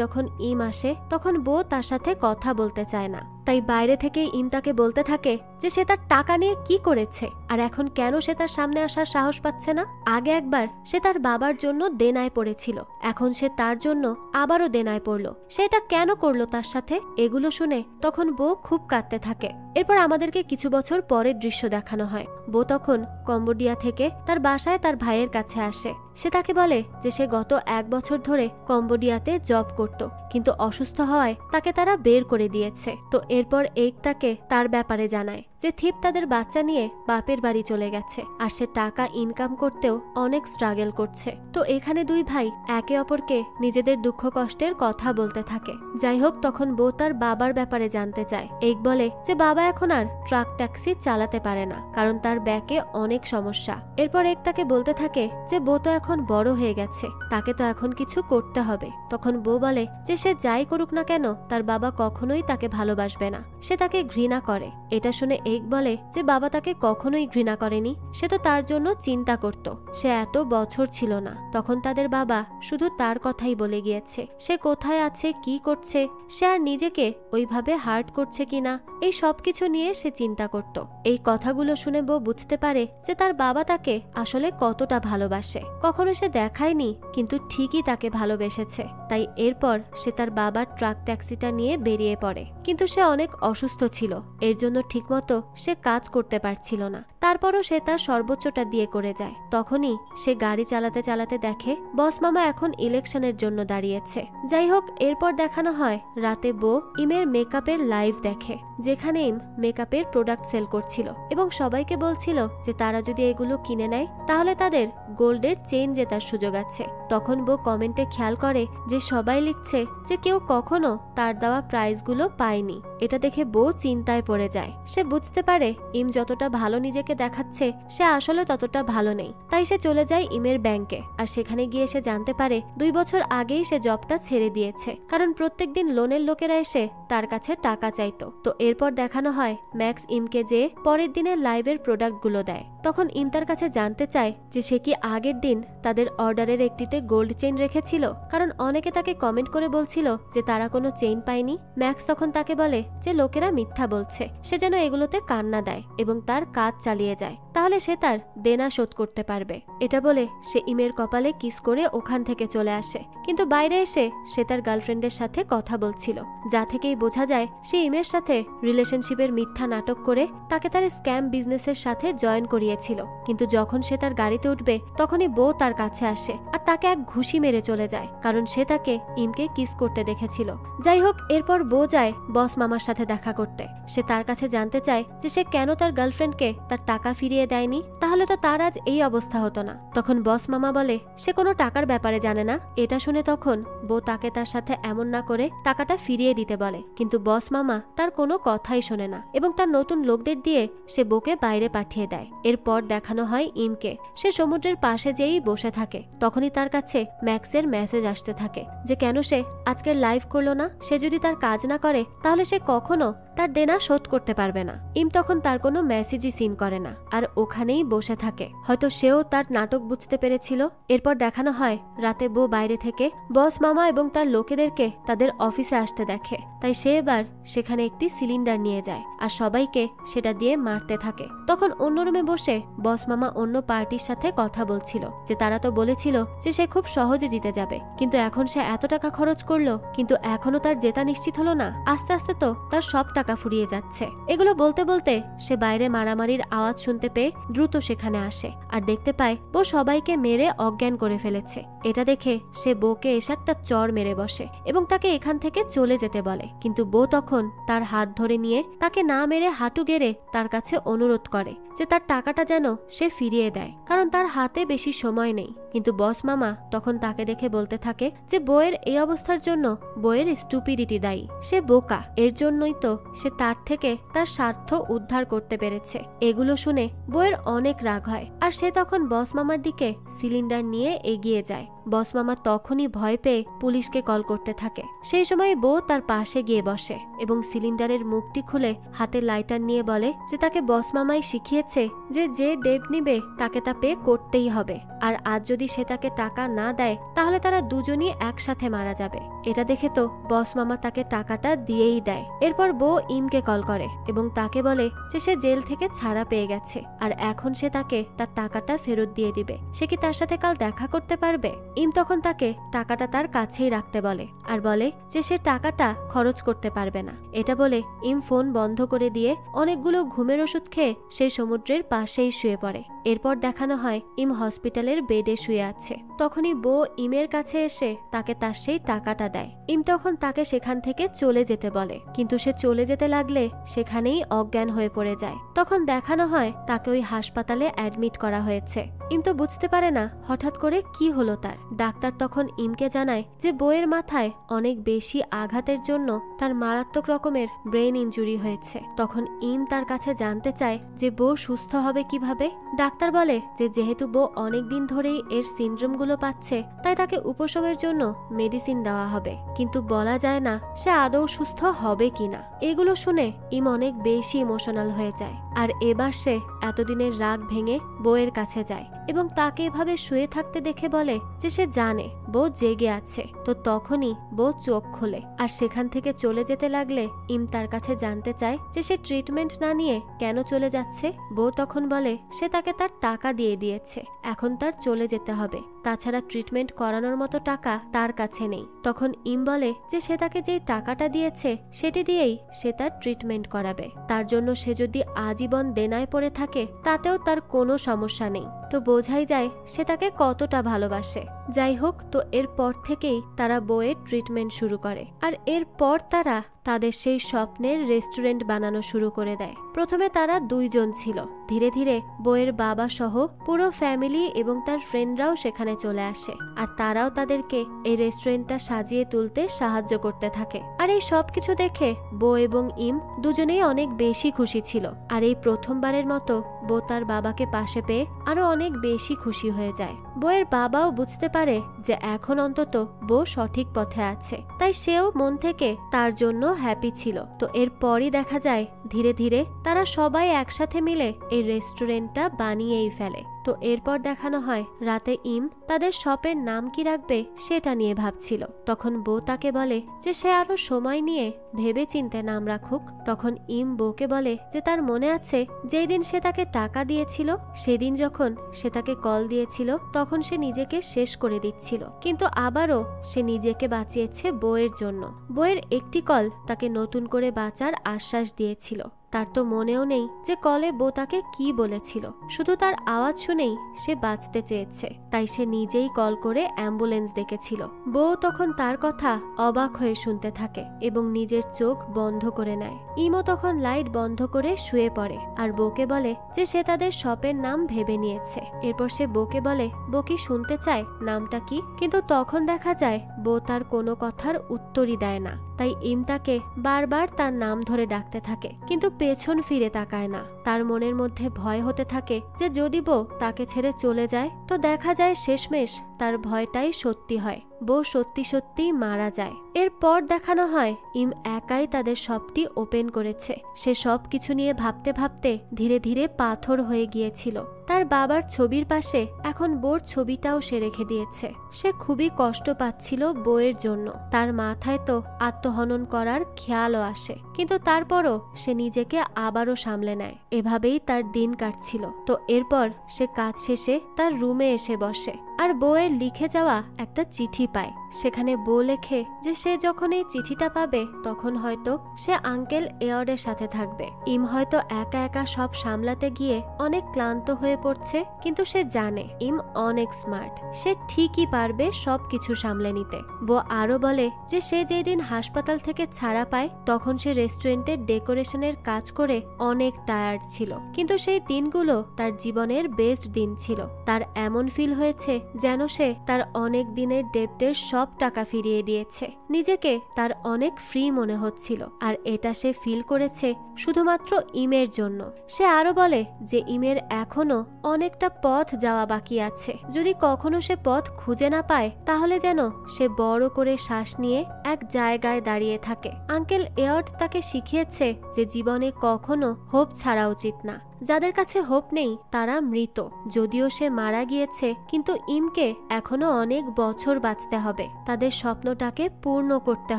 যখন ইম আসে তখন বো তার সাথে কথা বলতে চায় না, তাই বাইরে থেকে ইম তাকে বলতে থাকে যে সে তার টাকা নিয়ে কি করেছে আর এখন কেন সে তার সামনে আসার সাহস পাচ্ছে না। আগে একবার সে তার বাবার জন্য দেনায় পড়েছিল, এখন সে তার জন্য আবারও দেনায় পড়লো। সে এটা কেন করলো তার সাথে? এগুলো শুনে তখন বো খুব কাঁদতে থাকে। এরপর আমাদেরকে কিছু বছর পরের দৃশ্য দেখানো হয়। বো তখন কম্বোডিয়া থেকে তার বাসায় তার ভাইয়ের কাছে আসে। সে তাকে বলে যে সে গত 1 বছর ধরে কম্বোডিয়াতে জব করত, কিন্তু অসুস্থ হওয়ায় তাকে তারা বের করে দিয়েছে। তো এরপর এক তাকে তার ব্যাপারে জানায় যে থিপ তাদের বাচ্চা নিয়ে বাপের বাড়ি চলে গেছে আর সে টাকা ইনকাম করতেও অনেক স্ট্রাগল করছে। তো এখানে 2 ভাই একে অপরকে নিজেদের দুঃখ কষ্টের কথা বলতে থাকে। যাই হোক, তখন বো তার বাবার ব্যাপারে জানতে চায়। এক বলে যে বাবা এখন আর ট্রাক ট্যাক্সি চালাতে পারে না, কারণ তার ব্যাকে অনেক সমস্যা। এরপর এক তাকে বলতে থাকে যে বো তো এখন বড় হয়ে গেছে, তাকে তো এখন কিছু করতে হবে। তখন বো বলে যে সে যাই করুক না কেন তার বাবা কখনোই তাকে ভালোবাসবে না, সে তাকে ঘৃণা করে। এটা শুনে এক বলে যে বাবা তাকে কখনোই ঘৃণা করেনি, সে তো তার জন্য চিন্তা করত, সে এত বছর ছিল না। তখন তাদের বাবা শুধু তার কথাই বলে গিয়েছে, সে কোথায় আছে, কি করছে, সে আর নিজেকে ওইভাবে হার্ট করছে কিনা, এই সবকিছু নিয়ে সে চিন্তা করত। এই কথাগুলো শুনে বো বুঝতে পারে যে তার বাবা তাকে আসলে কতটা ভালোবাসে। কখনো সে দেখায়নি, কিন্তু ঠিকই তাকে ভালোবেসেছে। তাই এরপর সে তার বাবার ট্রাক ট্যাক্সিটা নিয়ে বেরিয়ে পড়ে, কিন্তু সে অনেক অসুস্থ ছিল, এর জন্য ঠিকমতো সে কাজ করতে পারছিল না। তারপরও সে তার সর্বোচ্চটা দিয়ে করে যায়। তখনই সে গাড়ি চালাতে চালাতে দেখে বস মামা এখন ইলেকশনের জন্য দাঁড়িয়েছে। যাই হোক, এরপর দেখানো হয় রাতে বো ইমের মেকআপের লাইভ দেখে, যেখানে ইম মেকআপের প্রোডাক্ট সেল করছিল এবং সবাইকে বলছিল যে তারা যদি এগুলো কিনে নেয় তাহলে তাদের গোল্ডের চেইন জেতার সুযোগ আছে। তখন বো কমেন্টে খেয়াল করে যে সবাই লিখছে যে কেউ কখনো তার দেওয়া প্রাইজগুলো পায়নি। এটা দেখে বো চিন্তায় পড়ে যায়। সে বুঝতে পারে ইম যতটা ভালো নিজেকে দেখাচ্ছে সে আসলে ততটা ভালো নেই। তাই সে চলে যায় ইমের ব্যাংকে আর সেখানে গিয়ে সে জানতে পারে 2 বছর আগেই সে জবটা ছেড়ে দিয়েছে, কারণ প্রত্যেকদিন লোনের লোকেরা এসে তার কাছে টাকা চাইতো। তো এরপর দেখানো হয় ম্যাক্স ইমকে যে পরের দিনের লাইভের প্রোডাক্টগুলো দেয়। তখন ইম তার কাছে জানতে চায় যে সে কি আগের দিন তাদের অর্ডারের একটিতে গোল্ড চেইন রেখেছিল, কারণ অনেকে তাকে কমেন্ট করে বলছিল যে তারা কোনো চেইন পায়নি। ম্যাক্স তখন তাকে বলে যে লোকেরা মিথ্যা বলছে, সে যেন এগুলোতে কান্না দেয় এবং তার কাজ চালিয়ে যায়, তাহলে সে তার দেনা শোধ করতে পারবে। এটা বলে সে ইমের কপালে কিস করে ওখান থেকে চলে আসে, কিন্তু বাইরে এসে সে তার গার্লফ্রেন্ডের সাথে কথা বলছিল, যা থেকেই বোঝা যায় সে ইমের সাথে রিলেশনশিপের মিথ্যা নাটক করে তাকে তার স্ক্যাম বিজনেসের সাথে জয়েন করিয়েছিল। কিন্তু যখন সে তার গাড়িতে উঠবে তখনই বউ তার কাছে আসে আর তাকে এক ঘুষি মেরে চলে যায়, কারণ সে তাকে ইমকে কিস করতে দেখেছিল। যাই হোক, এরপর বউ যায় বস মামার সাথে দেখা করতে। সে তার কাছে জানতে চায় যে সে কেন তার গার্লফ্রেন্ডকে তার টাকা ফিরিয়ে দেয়নি, তাহলে তো তার আজ এই অবস্থা হতো না। তখন বস মামা বলে সে কোনো টাকার ব্যাপারে জানে না। এটা শুনে তখন বউ তাকে তার সাথে এমন না করে টাকাটা ফিরিয়ে দিতে বলে, কিন্তু বস মামা তার কোনো কথাই শোনে না এবং তার নতুন লোকদের দিয়ে সে বউকে বাইরে পাঠিয়ে দেয়। এরপর দেখানো হয় ইমকে, সে সমুদ্রের পাশে যেই বসে থাকে তখনই তার কাছে ম্যাক্সের মেসেজ আসতে থাকে যে কেন সে আজকের লাইভ করলো না। সে যদি তার কাজ না করে তাহলে সে কখনো তার দেনা শোধ করতে পারবে না। ইম তখন তার কোনো মেসেজই সিন করে না আর ওখানেই বসে থাকে, হয়তো সেও তার নাটক বুঝতে পেরেছিল। এরপর দেখানো হয় রাতে বউ বাইরে থেকে বস মামা এবং তার লোকেদেরকে তাদের অফিসে আসতে দেখে, তাই সে এবার সেখানে একটি সিলিন্ডার নিয়ে যায় আর সবাইকে সেটা দিয়ে মারতে থাকে। তখন অন্য রুমে বসে বস মামা অন্য পার্টির সাথে কথা বলছিল যে তারা তো বলেছিল যে সে খুব সহজে জিতে যাবে, কিন্তু এখন সে এত টাকা খরচ করলো কিন্তু এখনো তার জেতা নিশ্চিত হলো না। আস্তে আস্তে তো তার সব টাকা ফুরিয়ে যাচ্ছে। এগুলো বলতে বলতে সে বাইরে মারামারির আওয়াজ শুনতে পেয়ে দ্রুত সেখানে আসে আর দেখতে পায় বউ সবাইকে মেরে অজ্ঞান করে ফেলেছে। এটা দেখে সে বউকে এসে একটা চড় মেরে বসে এবং তাকে এখান থেকে চলে যেতে বলে, কিন্তু বউ তখন তার হাত ধরে নিয়ে তাকে না মেরে হাঁটু গেড়ে তার কাছে অনুরোধ করে যে তার টাকাটা যেন সে ফিরিয়ে দেয়, কারণ তার হাতে বেশি সময় নেই। কিন্তু বস মামা তখন তাকে দেখে বলতে থাকে যে বউয়ের এই অবস্থার জন্য বউয়ের স্টুপিডিটি দায়ী, সে বোকা, এর জন্যই তো সে তার থেকে তার স্বার্থ উদ্ধার করতে পেরেছে। এগুলো শুনে বউয়ের অনেক রাগ হয় আর সে তখন বস মামার দিকে সিলিন্ডার নিয়ে এগিয়ে যায়। বস মামা তখনই ভয় পেয়ে পুলিশকে কল করতে থাকে। সেই সময় বউ তার পাশে গিয়ে বসে এবং সিলিন্ডারের মুখটি খুলে হাতে লাইটার নিয়ে বলে যে তাকে বস মামাই শিখিয়েছে যে যে ডেট নিবে তাকে তা পে করতেই হবে, আর আজ যদি সে তাকে টাকা না দেয় তাহলে তারা দুজনই একসাথে মারা যাবে। এটা দেখে তো বস মামা তাকে টাকাটা দিয়েই দেয়। এরপর বউ ইমকে কল করে এবং তাকে বলে যে সে জেল থেকে ছাড়া পেয়ে গেছে আর এখন সে তাকে তার টাকাটা ফেরত দিয়ে দিবে। সে কি তার সাথে কাল দেখা করতে পারবে? ইম তখন তাকে টাকাটা তার কাছেই রাখতে বলে আর বলে যে সে টাকাটা খরচ করতে পারবে না। এটা বলে ইম ফোন বন্ধ করে দিয়ে অনেকগুলো ঘুমের ওষুধ খেয়ে সেই সমুদ্রের পাশেই শুয়ে পড়ে। এরপর দেখানো হয় ইম হসপিটালের বেডে শুয়ে আছে। তখনই বউ ইমের কাছে এসে তাকে তার সেই টাকাটা দেয়। ইম তখন তাকে সেখান থেকে চলে যেতে বলে, কিন্তু সে চলে যেতে লাগলে সেখানেই অজ্ঞান হয়ে পড়ে যায়। তখন দেখানো হয় তাকে ওই হাসপাতালে অ্যাডমিট করা হয়েছে। ইম তো বুঝতে পারে না হঠাৎ করে কি হলো তার। ডাক্তার তখন ইমকে জানায় যে বউয়ের মাথায় অনেক বেশি আঘাতের জন্য তার মারাত্মক রকমের ব্রেন ইনজুরি হয়েছে। তখন ইম তার কাছে জানতে চায় যে বউ সুস্থ হবে কিভাবে। ডাক্তার বলে যে যেহেতু বউ অনেকদিন ধরেই এর সিনড্রোমগুলো পাচ্ছে তাই তাকে উপশমের জন্য মেডিসিন দেওয়া হবে, কিন্তু বলা যায় না সে আদৌ সুস্থ হবে কিনা। এগুলো শুনে ইম অনেক বেশি ইমোশনাল হয়ে যায় আর এবার সে এতদিনের রাগ ভেঙে বউয়ের কাছে যায় এবং তাকে এভাবে শুয়ে থাকতে দেখে বলে যে সে জানে বউ জেগে আছে। তো তখনই বউ চোখ খোলে আর সেখান থেকে চলে যেতে লাগলে ইম তার কাছে জানতে চায় যে সে ট্রিটমেন্ট না নিয়ে কেন চলে যাচ্ছে। বউ তখন বলে সে তাকে তার টাকা দিয়ে দিয়েছে, এখন তার চলে যেতে হবে, তাছাড়া ট্রিটমেন্ট করানোর মতো টাকা তার কাছে নেই। তখন ইম বলে যে সে তাকে যেই টাকাটা দিয়েছে সেটি দিয়েই সে তার ট্রিটমেন্ট করাবে, তার জন্য সে যদি আজীবন দেনায় পড়ে থাকে তাতেও তার কোনো সমস্যা নেই। তো বোঝাই যায় সে তাকে কতটা ভালোবাসে। যাই হোক, তো এরপর থেকেই তারা বউয়ের ট্রিটমেন্ট শুরু করে আর এরপর তারা তাদের সেই স্বপ্নের রেস্টুরেন্ট বানানো শুরু করে দেয়। প্রথমে তারা দুইজন ছিল, ধীরে ধীরে বউয়ের বাবা সহ পুরো ফ্যামিলি এবং তার ফ্রেন্ডরাও সেখানে চলে আসে আর তারাও তাদেরকে এই রেস্টুরেন্টটা সাজিয়ে তুলতে সাহায্য করতে থাকে। আর এই সবকিছু দেখে বউ এবং ইম দুজনেই অনেক বেশি খুশি ছিল আর এই প্রথমবারের মতো বউ তার বাবাকে পাশে পেয়ে আরো অনেক বেশি খুশি হয়ে যায়। বউয়ের বাবাও বুঝতে পারে যে এখন অন্তত বউ সঠিক পথে আছে, তাই সেও মন থেকে তার জন্য হ্যাপি ছিল। তো এরপরই দেখা যায় ধীরে ধীরে তারা সবাই একসাথে মিলে এই রেস্টুরেন্টটা বানিয়েই ফেলে। তো এরপর দেখানো হয় রাতে ইম তাদের শপের নাম কি রাখবে সেটা নিয়ে ভাবছিল। তখন বউ তাকে বলে যে সে আরো সময় নিয়ে ভেবে চিন্তে নাম রাখুক। তখন ইম বউকে বলে যে তার মনে আছে যেই দিন সে তাকে টাকা দিয়েছিল সেদিন যখন সে তাকে কল দিয়েছিল তখন সে নিজেকে শেষ করে দিচ্ছিল, কিন্তু আবারও সে নিজেকে বাঁচিয়েছে বউয়ের জন্য। বউয়ের একটি কল তাকে নতুন করে বাঁচার আশ্বাস দিয়েছিল। তার তো মনেও নেই যে কলে বউ তাকে কি বলেছিল, শুধু তার আওয়াজ শুনেই সে বাঁচতে চেয়েছে, তাই সে নিজেই কল করে অ্যাম্বুলেন্স ডেকেছিল। বউ তখন তার কথা অবাক হয়ে শুনতে থাকে এবং নিজের চোখ বন্ধ করে নেয়। ইমো তখন লাইট বন্ধ করে শুয়ে পড়ে আর বউকে বলে যে সে তাদের শপের নাম ভেবে নিয়েছে। এরপর সে বউকে বলে বউ কি শুনতে চায় নামটা কি, কিন্তু তখন দেখা যায় বউ তার কোনো কথার উত্তরই দেয় না। তাই ইম তাকে বারবার তার নাম ধরে ডাকতে থাকে, কিন্তু পেছন ফিরে তাকায় না। তার মনের মধ্যে ভয় হতে থাকে যে যদি বউ তাকে ছেড়ে চলে যায় তো দেখা যায় শেষমেশ তার ভয়টাই সত্যি হয়, বউ সত্যি সত্যি মারা যায়। এরপর দেখানো হয় ইম একাই তাদের শপটি ওপেন করেছে। সে সব কিছু নিয়ে ভাবতে ভাবতে ধীরে ধীরে পাথর হয়ে গিয়েছিল। তার বাবার ছবির পাশে এখন বউর ছবিটাও সে রেখে দিয়েছে। সে খুবই কষ্ট পাচ্ছিল বউয়ের জন্য। তার মাথায় তো আত্মহনন করার খেয়ালও আসে, কিন্তু তারপরও সে নিজেকে আবারও সামলে নেয়। এভাবেই তার দিন কাটছিল। তো এরপর সে কাজ শেষে তার রুমে এসে বসে আর বউয়ের লিখে যাওয়া একটা চিঠি পায়। সেখানে বউ লেখে যে সে যখন এই চিঠিটা পাবে তখন হয়তো সে আঙ্কেল এয়রের সাথে থাকবে। ইম হয়তো একা একা সব সামলাতে গিয়ে অনেক ক্লান্ত হয়ে পড়ছে, কিন্তু সে জানে ইম অনেক স্মার্ট, সে ঠিকই পারবে সবকিছু সামলে নিতে। বউ আরো বলে যে সে যেই দিন হাসপাতাল থেকে ছাড়া পায় তখন সে রেস্টুরেন্টের ডেকোরেশনের কাজ করে অনেক টায়ার্ড ছিল, কিন্তু সেই দিনগুলো তার জীবনের বেস্ট দিন ছিল। তার এমন ফিল হয়েছে যেন সে তার অনেক দিনের ডেপ্টের সব টাকা ফিরিয়ে দিয়েছে। নিজেকে তার অনেক ফ্রি মনে হচ্ছিল, আর এটা সে ফিল করেছে শুধুমাত্র ইমের জন্য। সে আরো বলে যে ইমের এখনো অনেকটা পথ যাওয়া বাকি আছে। যদি কখনো সে পথ খুঁজে না পায় তাহলে যেন সে বড় করে শ্বাস নিয়ে এক জায়গায় দাঁড়িয়ে থাকে। আঙ্কেল এয়র্ড তাকে শিখিয়েছে যে জীবনে কখনো হোপ ছাড়া উচিত না। যাদের কাছে হোপ নেই তারা মৃত। যদিও সে মারা গিয়েছে, কিন্তু ইমকে এখনো অনেক বছর বাঁচতে হবে, তাদের স্বপ্নটাকে পূর্ণ করতে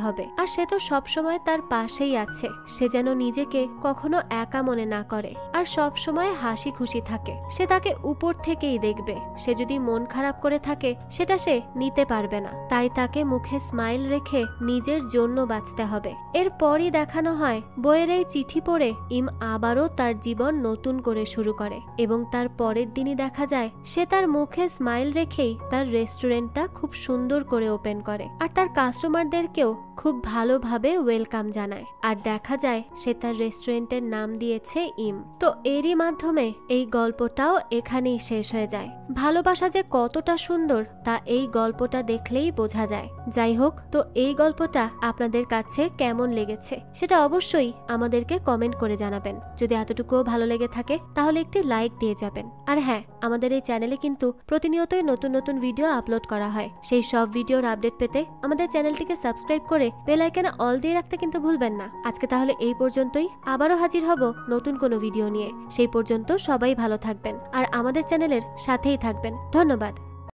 হবে। আর সে তো সবসময় তার পাশেই আছে। সে যেন নিজেকে কখনো একা মনে না করে আর সব সময় হাসি খুশি থাকে। সে তাকে উপর থেকেই দেখবে। সে যদি মন খারাপ করে থাকে সেটা সে নিতে পারবে না, তাই তাকে মুখে স্মাইল রেখে নিজের জন্য বাঁচতে হবে। এরপরই দেখানো হয় বইয়ের এই চিঠি পড়ে ইম আবারও তার জীবন নতুন করে শুরু করে এবং তার পরের দিনই দেখা যায় সে তার মুখে স্মাইল রেখেই তার রেস্টুরেন্টটা খুব সুন্দর করে ওপেন করে আর তার কাস্টমারদেরকেও খুব ভালোভাবে ওয়েলকাম জানায়। আর দেখা যায় সে তার রেস্টুরেন্টের নাম দিয়েছে ইম। তো এরই মাধ্যমে এই গল্পটাও এখানেই শেষ হয়ে যায়। ভালোবাসা যে কতটা সুন্দর তা এই গল্পটা দেখলেই বোঝা যায়। যাই হোক, তো এই গল্পটা আপনাদের কাছে কেমন লেগেছে সেটা অবশ্যই আমাদেরকে কমেন্ট করে জানাবেন। যদি এতটুকুও ভালো লেগে থাকে তাহলে একটি লাইক দিয়ে যাবেন। আর হ্যাঁ, আমাদের এই চ্যানেলে কিন্তু প্রতিনিয়তই নতুন নতুন ভিডিও আপলোড করা হয়। সেই সব ভিডিওর আপডেট পেতে আমাদের চ্যানেলটিকে সাবস্ক্রাইব করে বেল আইকনে অল দিয়ে রাখতে কিন্তু ভুলবেন না। আজকে তাহলে এই পর্যন্তই, আবারও হাজির হব নতুন কোনো ভিডিও নিয়ে। সেই পর্যন্ত সবাই ভালো থাকবেন আর আমাদের চ্যানেলের সাথেই থাকবেন। ধন্যবাদ।